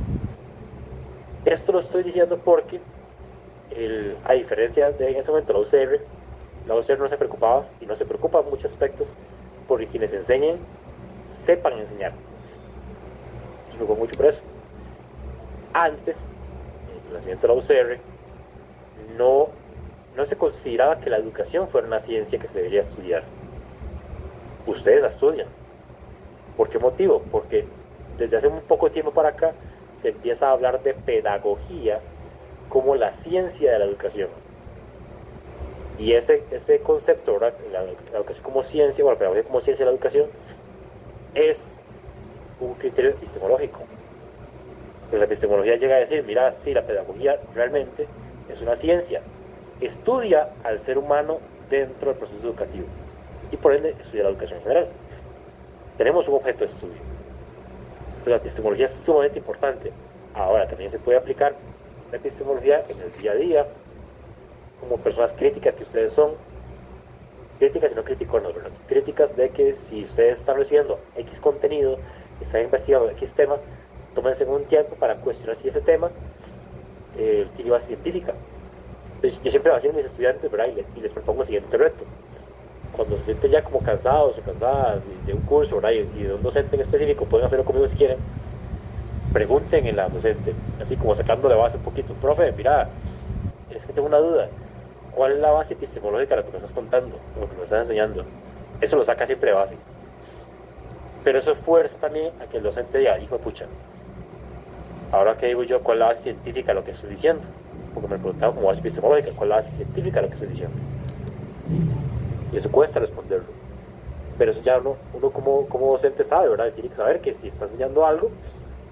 Speaker 1: Esto lo estoy diciendo porque, a diferencia de en ese momento la UCR no se preocupaba y no se preocupa en muchos aspectos por quienes enseñen, sepan enseñar. Se preocupa mucho por eso. Antes, en el nacimiento de la UCR, no se consideraba que la educación fuera una ciencia que se debería estudiar. Ustedes la estudian. ¿Por qué motivo? Porque desde hace un poco tiempo para acá se empieza a hablar de pedagogía como la ciencia de la educación. Y ese concepto, ¿verdad?, la educación como ciencia, o la pedagogía como ciencia de la educación, es un criterio epistemológico. Pero la epistemología llega a decir, mira, sí, la pedagogía realmente es una ciencia. Estudia al ser humano dentro del proceso educativo y por ende estudia la educación en general. Tenemos un objeto de estudio. Entonces la epistemología es sumamente importante. Ahora también se puede aplicar la epistemología en el día a día, como personas críticas que ustedes son, críticas y no criticonas, ¿verdad? Críticas de que si ustedes están recibiendo X contenido, están investigando X tema, tómense un tiempo para cuestionar si ese tema tiene base científica. Entonces, yo siempre vacío a mis estudiantes, ¿verdad?, y les propongo el siguiente reto. Cuando se sienten ya como cansados o cansadas de un curso, ¿verdad?, y de un docente en específico, pueden hacerlo conmigo si quieren. Pregunten en la docente, así como sacándole base un poquito. Profe, mira, es que tengo una duda. ¿Cuál es la base epistemológica de lo que nos estás contando, de lo que nos estás enseñando? Eso lo saca siempre de base. Pero eso fuerza también a que el docente diga, hijo de pucha, ahora que digo yo, ¿cuál es la base científica de lo que estoy diciendo? Porque me preguntaban como base epistemológica, ¿cuál es la base científica de lo que estoy diciendo? Y eso cuesta responderlo. Pero eso ya uno como docente sabe, ¿verdad? Tiene que saber que si está enseñando algo,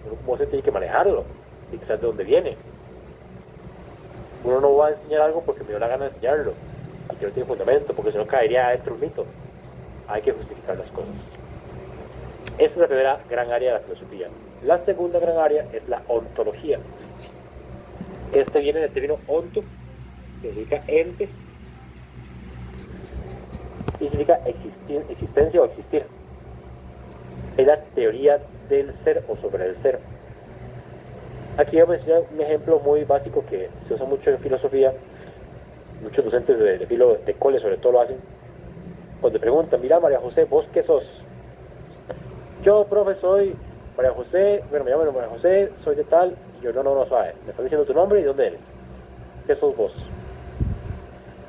Speaker 1: uno como docente tiene que manejarlo, tiene que saber de dónde viene. Uno no va a enseñar algo porque me dio la gana de enseñarlo y que no tiene fundamento, porque si no caería dentro de un mito. Hay que justificar las cosas. Esa es la primera gran área de la filosofía. La segunda gran área es la ontología. Este viene del término onto, que significa ente, y significa existencia o existir. Es la teoría del ser o sobre el ser. Aquí voy a mencionar un ejemplo muy básico que se usa mucho en filosofía. Muchos docentes de cole sobre todo lo hacen. Cuando te preguntan, mira María José, ¿vos qué sos? Yo, profe, soy María José, bueno, me llamo María José, soy de tal. Y yo, no, suave. Me estás diciendo tu nombre y dónde eres. ¿Qué sos vos?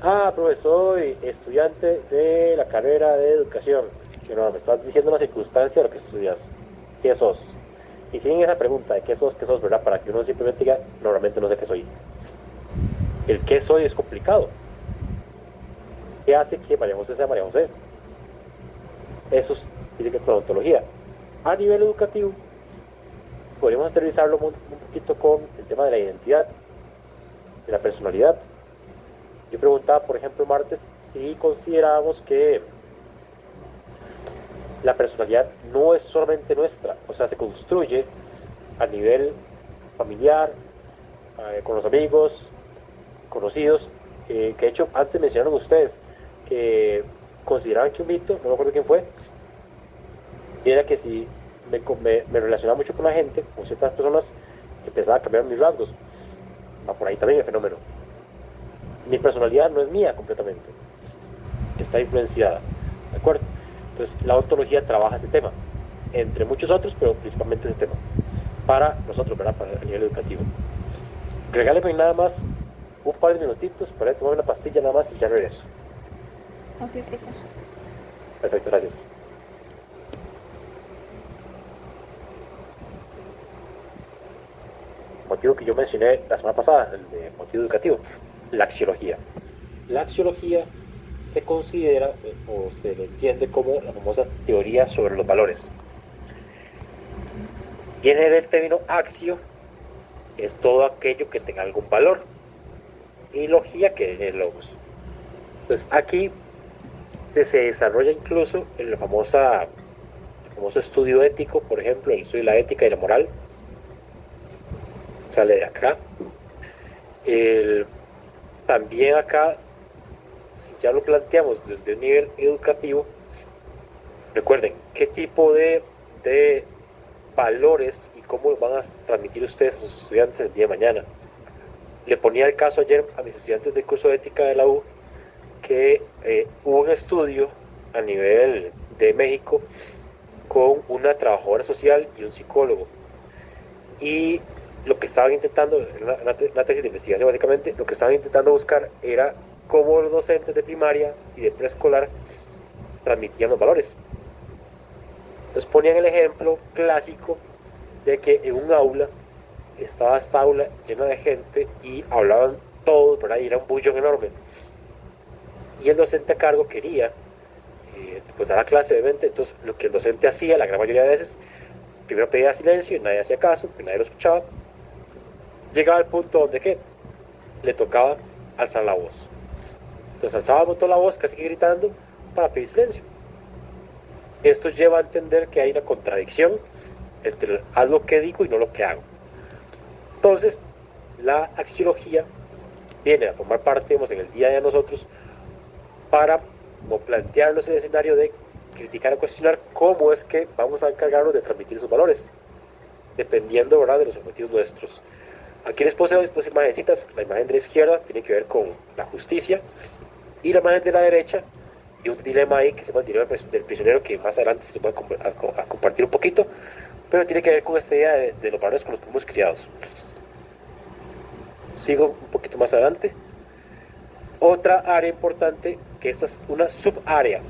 Speaker 1: Ah, profe, soy estudiante de la carrera de educación. Yo, no, me estás diciendo una circunstancia de lo que estudias. ¿Qué sos? Y siguen esa pregunta de qué sos, ¿verdad? Para que uno simplemente diga, no, realmente no sé qué soy. El qué soy es complicado. ¿Qué hace que María José sea María José? Eso tiene que ver con la ontología. A nivel educativo, podríamos aterrizarlo un poquito con el tema de la identidad, de la personalidad. Yo preguntaba, por ejemplo, martes, si considerábamos que la personalidad no es solamente nuestra, o sea, se construye a nivel familiar, con los amigos, conocidos, que de hecho antes mencionaron ustedes que consideraban que un mito, no me acuerdo quién fue, era que si me relacionaba mucho con la gente, con ciertas personas, empezaba a cambiar mis rasgos. Va por ahí también el fenómeno. Mi personalidad no es mía completamente, está influenciada, ¿de acuerdo? Entonces la ontología trabaja ese tema, entre muchos otros, pero principalmente ese tema, para nosotros, ¿verdad? Para el nivel educativo. Regáleme nada más un par de minutitos para tomar una pastilla nada más y ya regreso.
Speaker 3: Ok, profesor.
Speaker 1: Perfecto, gracias. motivo que yo mencioné la semana pasada, el de motivo educativo, la axiología. La axiología se considera o se le entiende como la famosa teoría sobre los valores. Viene del término axio, que es todo aquello que tenga algún valor, y logía, que viene de logos. Entonces aquí se desarrolla incluso el famoso estudio ético, por ejemplo, el estudio de la ética y la moral, sale de acá. También acá, si ya lo planteamos desde un nivel educativo, recuerden qué tipo de valores y cómo van a transmitir ustedes a sus estudiantes el día de mañana. Le ponía el caso ayer a mis estudiantes del curso de ética de la U, que hubo un estudio a nivel de México con una trabajadora social y un psicólogo, y lo que estaban intentando, una tesis de investigación básicamente, lo que estaban intentando buscar era cómo los docentes de primaria y de preescolar transmitían los valores. Entonces ponían el ejemplo clásico de que en un aula estaba esta aula llena de gente y hablaban todos, ¿verdad? Y era un bullón enorme. Y el docente a cargo quería pues dar la clase, obviamente. Entonces lo que el docente hacía la gran mayoría de veces, primero pedía silencio y nadie hacía caso, que nadie lo escuchaba. Llegaba al punto donde ¿qué? Le tocaba alzar la voz. Entonces alzaba toda la voz, casi que gritando, para pedir silencio. Esto lleva a entender que hay una contradicción entre algo que digo y no lo que hago. Entonces, la axiología viene a formar parte, digamos, en el día de nosotros para plantearnos el escenario de criticar o cuestionar cómo es que vamos a encargarnos de transmitir sus valores, dependiendo, ¿verdad?, de los objetivos nuestros. Aquí les poseo estas imagencitas. La imagen de la izquierda tiene que ver con la justicia y la imagen de la derecha y un dilema ahí que se llama el dilema del prisionero, que más adelante se va a compartir un poquito, pero tiene que ver con esta idea de los valores con los que fuimos criados. Sigo un poquito más adelante. Otra área importante, que esta es una subárea.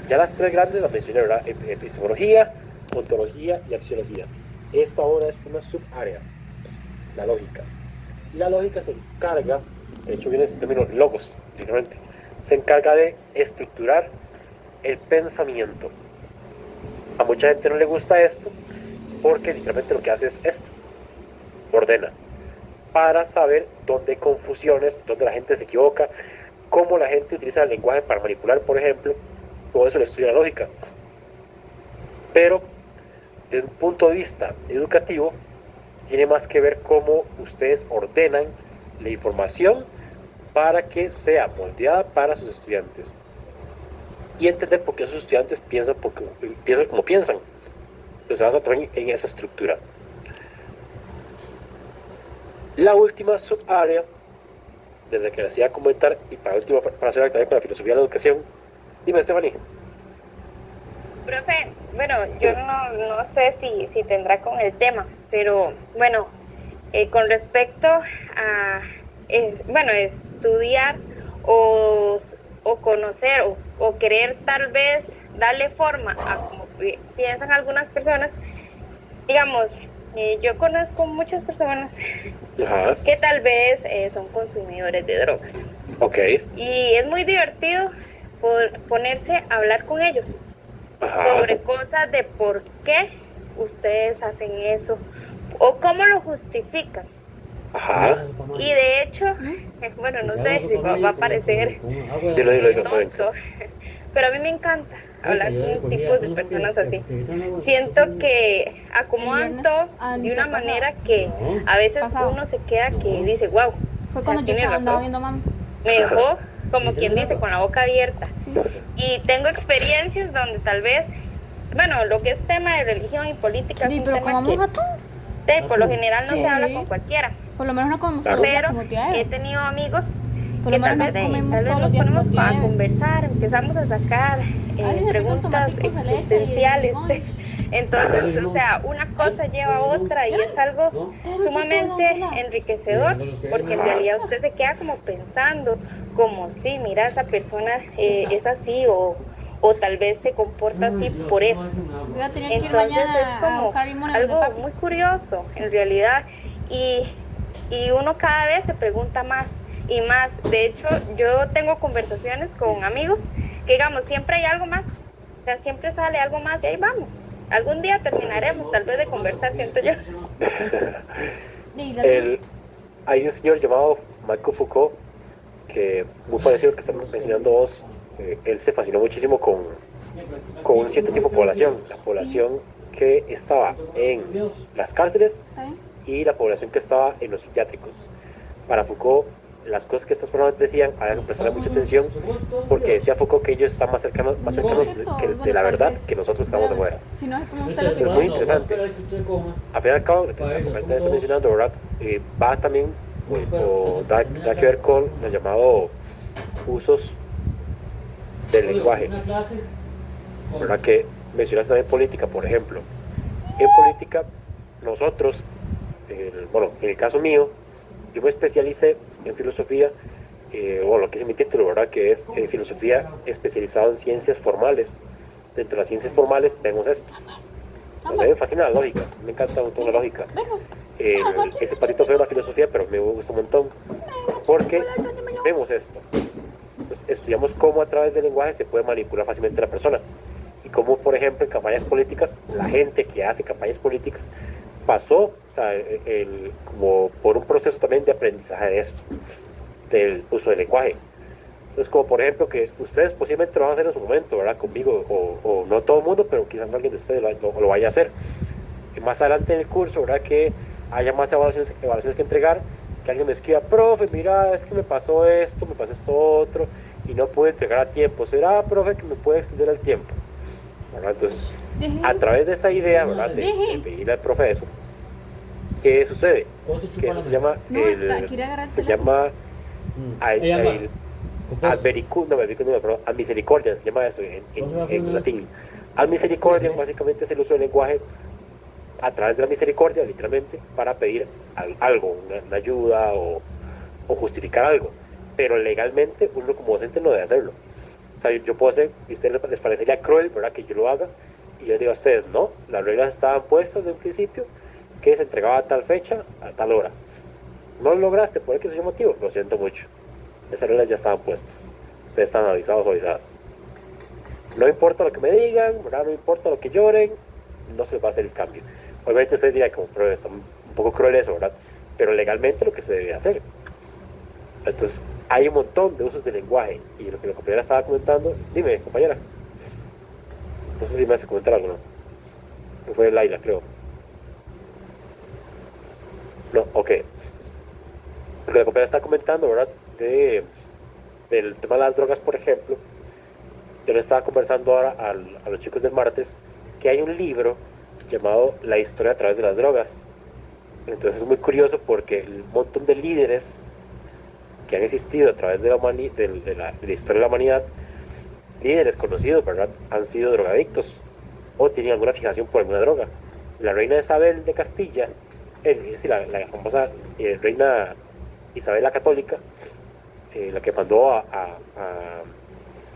Speaker 1: Ya las tres grandes las mencioné, ¿verdad? Epistemología, ontología y axiología. Esta ahora es una subárea, la lógica. Y la lógica se encarga, de hecho viene ese término logos, literalmente, se encarga de estructurar el pensamiento. A mucha gente no le gusta esto, porque literalmente lo que hace es esto: ordena, para saber dónde hay confusiones, dónde la gente se equivoca, cómo la gente utiliza el lenguaje para manipular, por ejemplo. Todo eso lo estudia la lógica. Pero desde un punto de vista educativo, tiene más que ver cómo ustedes ordenan la información para que sea moldeada para sus estudiantes, y entender por qué sus estudiantes piensan como piensan. Entonces se basa también en esa estructura. La última subárea, desde que les iba a comentar, y para último, para hacer también con la filosofía de la educación. Dime, Stephanie.
Speaker 2: Profe, bueno, yo no sé si tendrá con el tema, pero bueno, con respecto a estudiar o conocer o querer tal vez darle forma a como piensan algunas personas, digamos, yo conozco muchas personas
Speaker 1: Ajá.
Speaker 2: que tal vez son consumidores de drogas.
Speaker 1: Okay.
Speaker 2: Y es muy divertido ponerse a hablar con ellos. Ajá. Sobre cosas de por qué ustedes hacen eso o cómo lo justifican.
Speaker 1: Ajá.
Speaker 2: Y de hecho, bueno, no sé si va a parecer tonto, pero a mí me encanta hablar con tipos de personas así. Siento que acomodan todo de una manera que a veces uno se queda que dice, wow.
Speaker 3: Fue cuando yo andaba viendo mami.
Speaker 2: Me dejó, como quien dice, con la boca abierta. Sí. Y tengo experiencias donde tal vez, bueno, lo que es tema de religión y política es un
Speaker 3: pero
Speaker 2: tema que por lo general no se habla con cualquiera.
Speaker 3: Por lo menos no comemos
Speaker 2: todos los días como he tenido amigos que tal vez nos ponemos para conversar, empezamos a sacar preguntas existenciales. Entonces, o sea, una cosa lleva a otra y es algo sumamente enriquecedor, porque en realidad usted se queda como pensando, como sí, mira, esa persona es así o tal vez se comporta así por eso. Entonces es como algo muy curioso en realidad, y, y uno cada vez se pregunta más y más. De hecho, yo tengo conversaciones con amigos que, digamos, siempre hay algo más, o sea, siempre sale algo más y ahí vamos. Algún día terminaremos tal vez de conversar, siento yo.
Speaker 1: Hay un señor llamado Michael Foucault, que muy parecido al que están mencionando vos, él se fascinó muchísimo con un cierto tipo de población, la población que estaba en las cárceles y la población que estaba en los psiquiátricos. Para Foucault, las cosas que estas personas decían había que prestarle mucha atención, porque decía Foucault que ellos están más cercanos de la verdad que nosotros que estamos afuera. Es muy interesante. Al fin y al cabo, lo que usted está mencionando, ¿verdad? Va también, o da que ver con los llamados usos del lenguaje, ¿verdad? Que mencionaste también política, por ejemplo. En política, nosotros, bueno, en el caso mío, yo me especialicé en filosofía, bueno, lo que es mi título, ¿verdad? Que es filosofía especializada en ciencias formales. Dentro de las ciencias formales vemos esto. O sea, me fascina la lógica, me encanta un montón la lógica. Ese patito feo de la filosofía, pero me gusta un montón, porque vemos esto. Pues estudiamos cómo a través del lenguaje se puede manipular fácilmente a la persona. Y cómo, por ejemplo, en campañas políticas, la gente que hace campañas políticas pasó, o sea, como por un proceso también de aprendizaje de esto, del uso del lenguaje. Entonces, como por ejemplo, que ustedes posiblemente lo van a hacer en su momento, ¿verdad? Conmigo, o no todo el mundo, pero quizás alguien de ustedes lo vaya a hacer. Y más adelante en el curso, ¿verdad? Que haya más evaluaciones que entregar, que alguien me escriba, profe, mira, es que me pasó esto otro, y no pude entregar a tiempo. ¿Será, profe, que me puede extender el tiempo? ¿Verdad? Entonces, a través de esa idea, ¿verdad? De pedirle al profe eso, ¿qué sucede? Que eso se llama, al misericordia, se llama eso en latín. Al misericordia básicamente es el uso del lenguaje a través de la misericordia, literalmente, para pedir algo, una ayuda o justificar algo. Pero legalmente uno como docente no debe hacerlo. O sea, yo puedo hacer, y a ustedes les parecería cruel, ¿verdad?, que yo lo haga, y yo digo a ustedes, no, las reglas estaban puestas desde un principio, que se entregaba a tal fecha, a tal hora. No lo lograste por X motivo, lo siento mucho. Esas reglas ya estaban puestas. Ustedes están avisados o avisadas. No importa lo que me digan, ¿verdad? No importa lo que lloren, no se les va a hacer el cambio. Obviamente ustedes dirán, como, pero está un poco cruel eso, ¿verdad? Pero legalmente lo que se debe hacer. Entonces, hay un montón de usos del lenguaje. Y lo que la compañera estaba comentando, dime, compañera. No sé si me hace comentar algo, ¿no? Fue Laila, creo. No, ok. Lo que la compañera estaba comentando, ¿verdad? Del tema de las drogas, por ejemplo. Yo le estaba conversando ahora a los chicos del martes que hay un libro llamado La historia a través de las drogas. Entonces es muy curioso porque el montón de líderes que han existido a través de la historia de la humanidad, líderes conocidos, ¿verdad?, han sido drogadictos o tienen alguna fijación por alguna droga. La reina Isabel de Castilla, la famosa reina Isabel la Católica, la que mandó a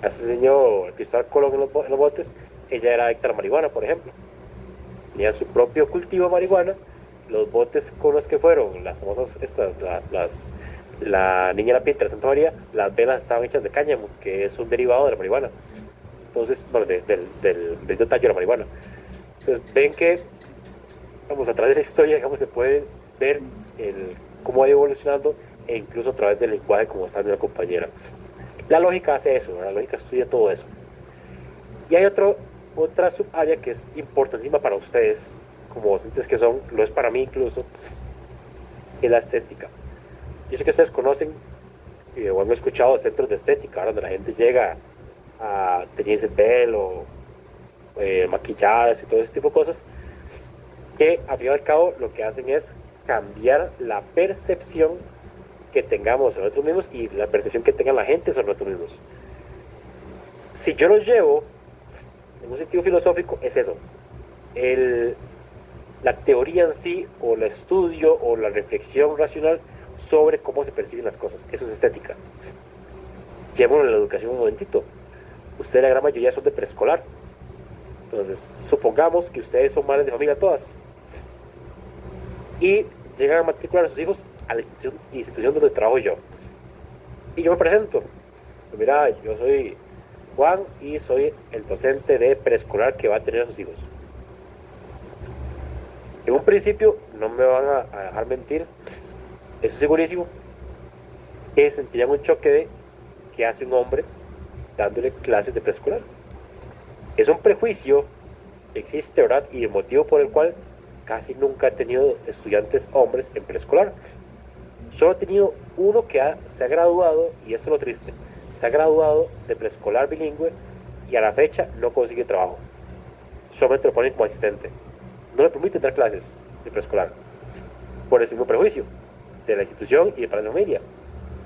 Speaker 1: este señor Cristóbal Colón en los botes, ella era adicta a la marihuana, por ejemplo. Tenía su propio cultivo de marihuana. Los botes con los que fueron las famosas la niña de la pinta de Santa María, las velas estaban hechas de cáñamo, que es un derivado de la marihuana. Entonces, bueno, del tallo de la marihuana. Entonces, ven que, vamos, a través de la historia, digamos, se puede ver cómo ha ido evolucionando, e incluso a través del lenguaje, como está de la compañera. La lógica hace eso, ¿verdad? La lógica estudia todo eso. Y hay otra subárea que es importantísima para ustedes, como docentes que son, lo es para mí incluso, es la estética. Yo sé que ustedes conocen o han escuchado de centros de estética, donde la gente llega a teñirse el pelo, maquillajes y todo ese tipo de cosas, que al fin y al cabo lo que hacen es cambiar la percepción que tengamos sobre nosotros mismos y la percepción que tenga la gente sobre nosotros mismos. Si yo los llevo en un sentido filosófico, es eso. La teoría en sí, o el estudio, o la reflexión racional sobre cómo se perciben las cosas. Eso es estética. Llevémoslo a la educación un momentito. Ustedes, la gran mayoría, son de preescolar. Entonces, supongamos que ustedes son madres de familia todas. Y llegan a matricular a sus hijos a la institución donde trabajo yo. Y yo me presento. Mira, yo soy Juan y soy el docente de preescolar que va a tener a sus hijos. En un principio, no me van a dejar mentir, eso es segurísimo, que sentirían un choque de qué hace un hombre dándole clases de preescolar. Es un prejuicio que existe, ¿verdad? Y el motivo por el cual casi nunca he tenido estudiantes hombres en preescolar. Solo he tenido uno que se ha graduado, y esto es lo triste, se ha graduado de preescolar bilingüe y a la fecha no consigue trabajo. Solamente lo ponen como asistente. No le permiten dar clases de preescolar por el mismo prejuicio de la institución y de para la familia.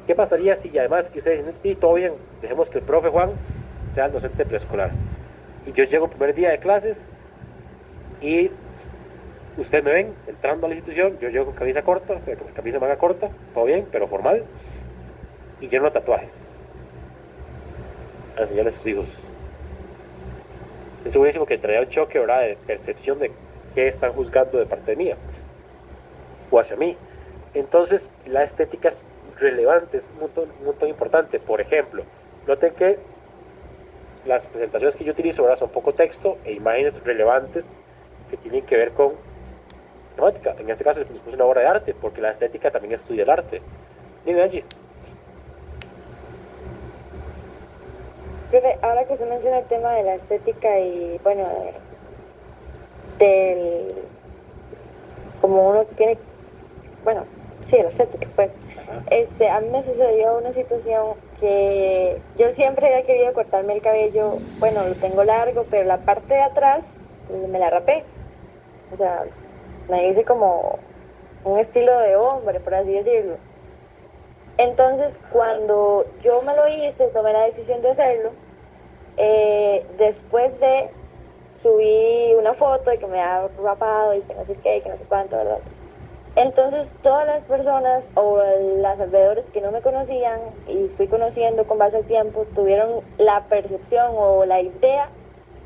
Speaker 1: ¿Qué pasaría si además que ustedes dicen, sí, todo bien, dejemos que el profe Juan sea el docente de preescolar? Y yo llego el primer día de clases y ustedes me ven entrando a la institución, yo llego con camisa corta, o sea, con camisa manga corta, todo bien, pero formal, y lleno de tatuajes a enseñarle a sus hijos. Es segurísimo que traería un choque, ¿verdad?, de percepción de qué están juzgando de parte mía o hacia mí. Entonces, la estética es relevante, es un montón importante. Por ejemplo, noten que las presentaciones que yo utilizo ahora son poco texto e imágenes relevantes que tienen que ver con temática. En este caso, es una obra de arte, porque la estética también estudia el arte. Dime, Angie.
Speaker 4: Profe, ahora que usted menciona el tema de la estética y, bueno, del como uno tiene, bueno, sí, la estética, pues. A mí me sucedió una situación que yo siempre había querido cortarme el cabello, bueno, lo tengo largo, pero la parte de atrás me la rapé. O sea, me hice como un estilo de hombre, por así decirlo. Entonces, cuando yo me lo hice, tomé la decisión de hacerlo, después de subí una foto de que me había rapado y que no sé qué, que no sé cuánto, ¿verdad? Entonces todas las personas o las alrededores que no me conocían y fui conociendo con base al tiempo, tuvieron la percepción o la idea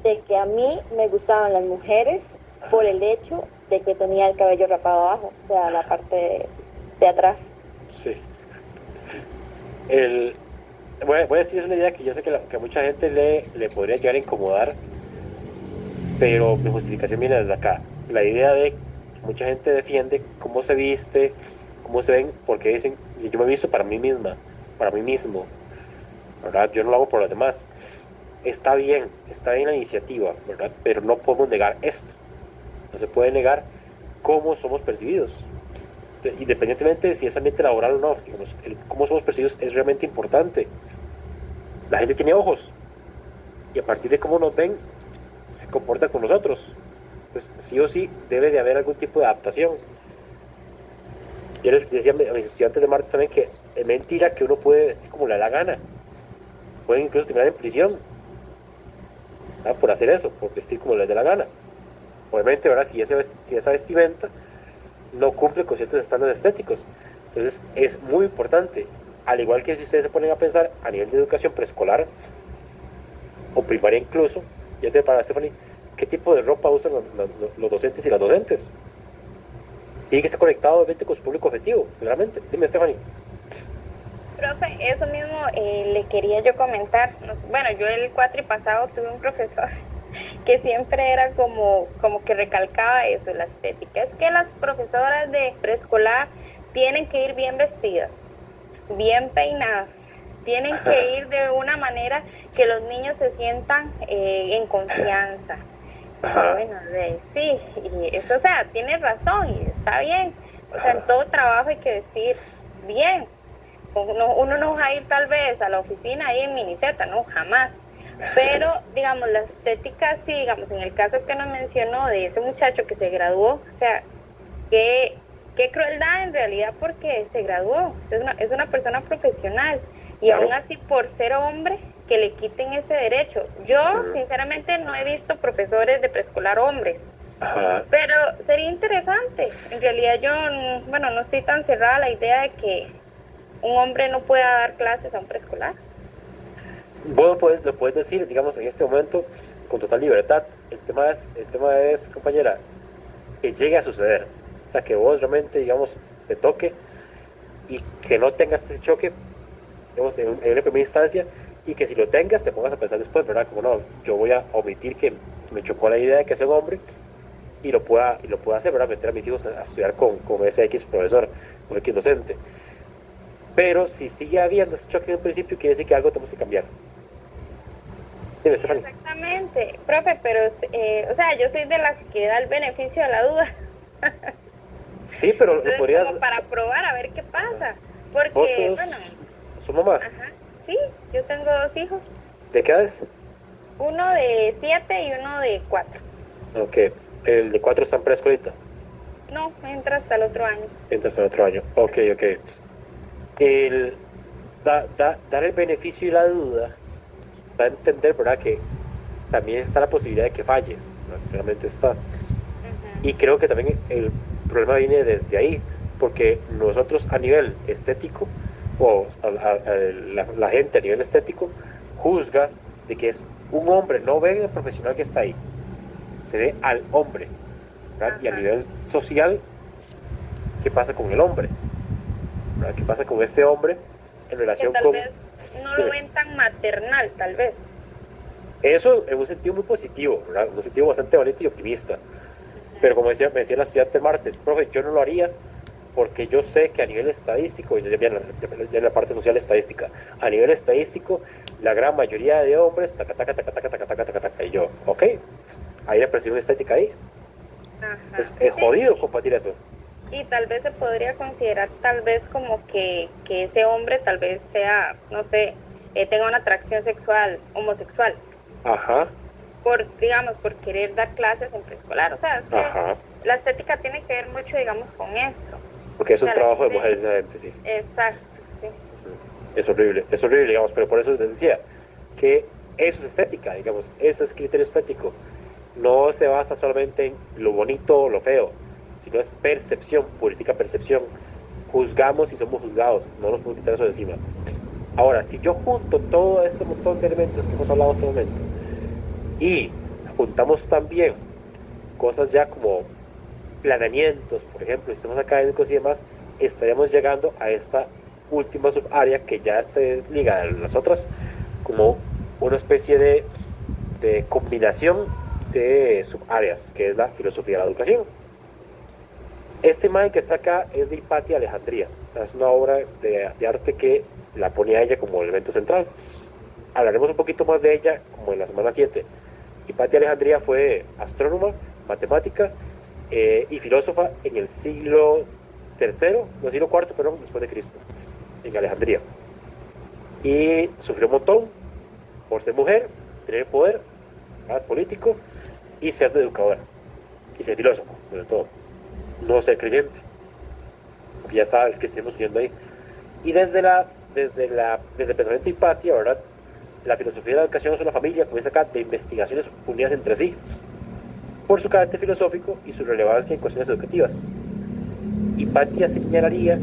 Speaker 4: de que a mí me gustaban las mujeres por el hecho de que tenía el cabello rapado abajo, o sea, la parte de atrás.
Speaker 1: Sí. Voy a decir, es una idea que yo sé que a mucha gente le podría llegar a incomodar, pero mi justificación viene desde acá. La idea de que mucha gente defiende cómo se viste, cómo se ven, porque dicen, yo me he visto para mí misma, para mí mismo, ¿verdad? Yo no lo hago por los demás. Está bien la iniciativa, ¿verdad? Pero no podemos negar esto. No se puede negar cómo somos percibidos. Independientemente de si es ambiente laboral o no, digamos, cómo somos percibidos es realmente importante. La gente tiene ojos, y a partir de cómo nos ven, se comporta con nosotros. Pues sí o sí debe de haber algún tipo de adaptación. Yo les decía a mis estudiantes de martes también que es mentira que uno puede vestir como le da la gana. Pueden incluso terminar en prisión, ¿verdad?, por hacer eso, por vestir como les dé la gana. Obviamente, ¿verdad?, si esa vestimenta no cumple con ciertos estándares estéticos. Entonces es muy importante, al igual que si ustedes se ponen a pensar a nivel de educación preescolar o primaria incluso, ya te para Stephanie, ¿qué tipo de ropa usan los docentes y las docentes? Tiene que estar conectado obviamente con su público objetivo, claramente. Dime, Stephanie.
Speaker 2: Profe, eso mismo le quería yo comentar. Bueno, yo el cuatri pasado tuve un profesor que siempre era como que recalcaba eso, la estética. Es que las profesoras de preescolar tienen que ir bien vestidas, bien peinadas, tienen que ir de una manera que los niños se sientan en confianza. Bueno, sí, y eso, o sea, tiene razón y está bien. O sea, en todo trabajo hay que vestir bien. Uno no va a ir tal vez a la oficina ahí en miniseta, no, jamás. Pero, digamos, la estética, sí, digamos, en el caso que nos mencionó de ese muchacho que se graduó, o sea, qué crueldad en realidad, porque se graduó, es una persona profesional, y claro, aún así por ser hombre, que le quiten ese derecho. Yo, sinceramente, no he visto profesores de preescolar hombres, pero sería interesante. En realidad yo, bueno, no estoy tan cerrada a la idea de que un hombre no pueda dar clases a un preescolar.
Speaker 1: Vos lo puedes decir, digamos, en este momento con total libertad. El tema es, compañera, que llegue a suceder. O sea, que vos realmente, digamos, te toque y que no tengas ese choque, digamos, en una primera instancia, y que si lo tengas te pongas a pensar después, ¿verdad? Como no, yo voy a omitir que me chocó la idea de que sea un hombre y lo pueda hacer, ¿verdad? Meter a mis hijos a estudiar con ese X profesor, con X docente. Pero si sigue habiendo ese choque en el principio, quiere decir que algo tenemos que cambiar. Dime, Stephanie.
Speaker 2: Exactamente, profe, pero, o sea, yo soy de las que da el beneficio de la duda.
Speaker 1: Sí, pero lo
Speaker 2: Entonces,
Speaker 1: podrías...
Speaker 2: como para probar a ver qué pasa.
Speaker 1: Vos
Speaker 2: Porque,
Speaker 1: sos
Speaker 2: bueno,
Speaker 1: su mamá.
Speaker 2: ajá, sí, yo tengo 2 hijos,
Speaker 1: ¿De qué edad es?
Speaker 2: uno de 7 y uno de 4.
Speaker 1: Ok. El de 4 está en preescolita.
Speaker 2: No, entra hasta el otro año.
Speaker 1: Entras en otro año. Ok, ok. El dar el beneficio y la duda da a entender, ¿verdad? Que también está la posibilidad de que falle. ¿No? Realmente está.
Speaker 2: Ujú.
Speaker 1: Y creo que también el problema viene desde ahí, porque nosotros a nivel estético, o la gente a nivel estético, juzga de que es un hombre, no ve el profesional que está ahí, se ve al hombre, ¿verdad? Y a
Speaker 2: Ajá.
Speaker 1: nivel social, ¿qué pasa con el hombre? ¿Verdad? ¿Qué pasa con ese hombre en
Speaker 2: Que
Speaker 1: relación
Speaker 2: tal
Speaker 1: con...
Speaker 2: vez no
Speaker 1: Dime.
Speaker 2: lo ven tan maternal, tal vez.
Speaker 1: Eso en un sentido muy positivo, ¿verdad? En un sentido bastante bonito y optimista. Pero como decía, me decía la estudiante el martes, profe, yo no lo haría porque yo sé que a nivel estadístico, ya en la parte social estadística, a nivel estadístico, la gran mayoría de hombres, taca, taca, taca, taca, taca, taca, taca, taca, y yo, ok, hay una presión estética ahí.
Speaker 2: Ajá.
Speaker 1: Es
Speaker 2: Sí,
Speaker 1: jodido combatir eso.
Speaker 2: y tal vez se podría considerar tal vez como que ese hombre tal vez sea, no sé, tenga una atracción sexual, homosexual,
Speaker 1: Ajá,
Speaker 2: digamos, por querer dar clases en preescolar. O sea, es que
Speaker 1: ajá.
Speaker 2: la estética tiene que ver mucho, digamos, con esto.
Speaker 1: Porque es
Speaker 2: O
Speaker 1: un
Speaker 2: sea, la
Speaker 1: trabajo de
Speaker 2: gente-
Speaker 1: mujeres esa gente, sí.
Speaker 2: Exacto, sí.
Speaker 1: Es horrible, digamos, pero por eso les decía que eso es estética, digamos, eso es criterio estético. No se basa solamente en lo bonito o lo feo, sino es percepción, purifica percepción. Juzgamos y somos juzgados, no nos podemos quitar eso de encima. Ahora, si yo junto todo ese montón de elementos que hemos hablado hasta el momento y juntamos también cosas ya como planeamientos, por ejemplo, sistemas académicos y demás, estaríamos llegando a esta última subárea que ya se liga a las otras como una especie de combinación de subáreas, que es la filosofía de la educación. Esta imagen que está acá es de Hipatia Alejandría, o sea, es una obra de arte que la pone a ella como elemento central. Hablaremos un poquito más de ella como en la semana 7. Hipatia Alejandría fue astrónoma, matemática y filósofa en el siglo III, no, siglo IV, perdón, después de Cristo, en Alejandría. Y sufrió un montón por ser mujer, tener poder, ¿verdad? Político y ser educadora y ser filósofo, sobre todo. No ser creyente, porque ya estaba el cristianismo subiendo ahí. Y desde el pensamiento de Hipatia, ¿verdad? La filosofía de la educación es una familia, comienza acá, de investigaciones unidas entre sí, por su carácter filosófico y su relevancia en cuestiones educativas. Hipatia señalaría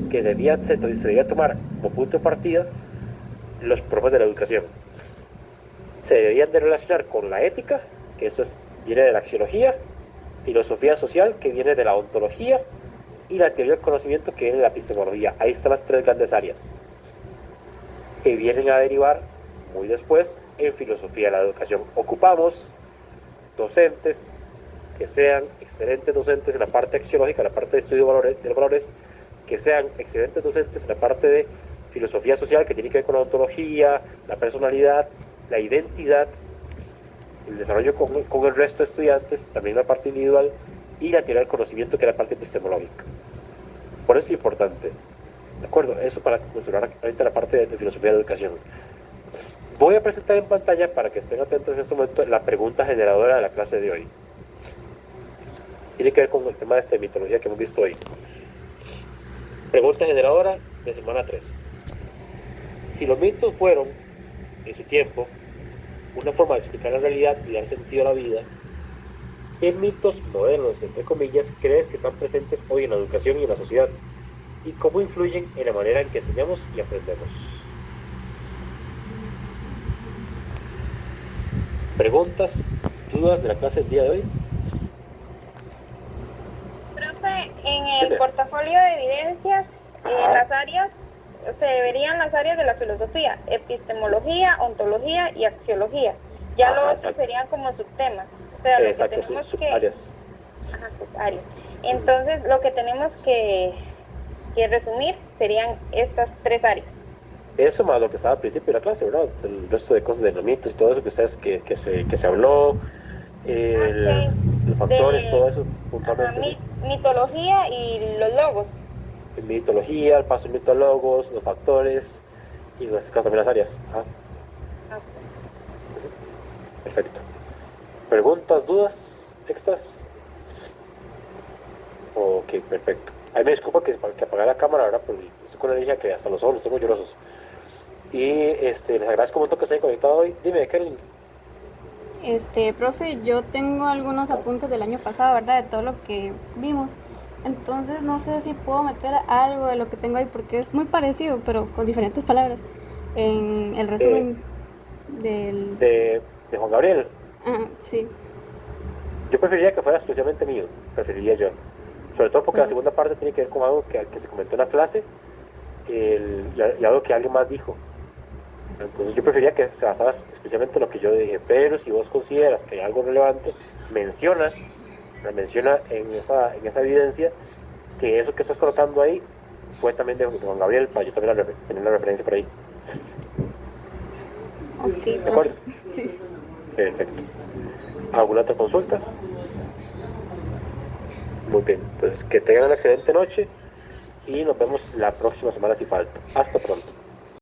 Speaker 1: que se debía tomar como punto de partida los problemas de la educación. Se debían de relacionar con la ética, que viene de la axiología, filosofía social, que viene de la ontología, y la teoría del conocimiento, que viene de la epistemología. Ahí están las 3 grandes áreas, que vienen a derivar muy después en filosofía de la educación. Ocupamos docentes que sean excelentes docentes en la parte axiológica, en la parte de estudio de los valores, que sean excelentes docentes en la parte de filosofía social, que tiene que ver con la ontología, la personalidad, la identidad, el desarrollo con el resto de estudiantes, también la parte individual, y la teoría del conocimiento, que es la parte epistemológica. Por eso es importante. ¿De acuerdo? Eso para considerar ahorita la parte de filosofía de educación. Voy a presentar en pantalla, para que estén atentos en este momento, la pregunta generadora de la clase de hoy. Tiene que ver con el tema de esta mitología que hemos visto hoy. Pregunta generadora de semana 3. Si los mitos fueron, en su tiempo, una forma de explicar la realidad y dar sentido a la vida, ¿qué mitos modernos, entre comillas, crees que están presentes hoy en la educación y en la sociedad? ¿Y cómo influyen en la manera en que enseñamos y aprendemos? ¿Preguntas, dudas de la clase del día de hoy?
Speaker 2: Profe, las áreas, se verían las áreas de la filosofía: epistemología, ontología y axiología. Ya
Speaker 1: Ajá,
Speaker 2: lo otro
Speaker 1: exacto.
Speaker 2: serían como subtemas. O sea, lo
Speaker 1: Exacto,
Speaker 2: que tenemos que...
Speaker 1: subáreas.
Speaker 2: Ajá, subáreas. Entonces, lo que tenemos que resumir serían estas 3 áreas.
Speaker 1: Eso más lo que estaba al principio de la clase, ¿verdad? El resto de cosas de los mitos y todo eso que ustedes que se habló, el-
Speaker 2: Ok.
Speaker 1: los factores, todo eso
Speaker 2: Ajá,
Speaker 1: puntualmente, sí.
Speaker 2: mitología y los logos.
Speaker 1: Mitología, el paso de mitólogos, los factores y en este caso también las áreas. Ajá, perfecto. ¿Preguntas, dudas, extras? Ok, perfecto. Ahí me disculpa que apague la cámara, ¿verdad? Porque estoy con la alergia que hasta los ojos los tengo llorosos. Y les agradezco un montón que se hayan conectado hoy. Dime, Karen.
Speaker 3: Profe, yo tengo algunos apuntes del año pasado, ¿verdad? De todo lo que vimos. Entonces no sé si puedo meter algo de lo que tengo ahí porque es muy parecido, pero con diferentes palabras. En el resumen del...
Speaker 1: De Juan Gabriel.
Speaker 3: Ah, sí.
Speaker 1: Yo preferiría que fuera exclusivamente mío, preferiría yo. Sobre todo porque la segunda parte tiene que ver con algo que se comentó en la clase y algo que alguien más dijo. Entonces yo preferiría que se basara exclusivamente en lo que yo dije, pero si vos consideras que hay algo relevante, menciona en esa evidencia que eso que estás colocando ahí fue también de Juan Gabriel, para yo también tener la referencia por ahí.
Speaker 3: Ok,
Speaker 1: ¿De acuerdo?
Speaker 3: Sí, sí.
Speaker 1: Perfecto. ¿Alguna otra consulta? Muy bien, entonces que tengan una excelente noche y nos vemos la próxima semana si falta. Hasta pronto.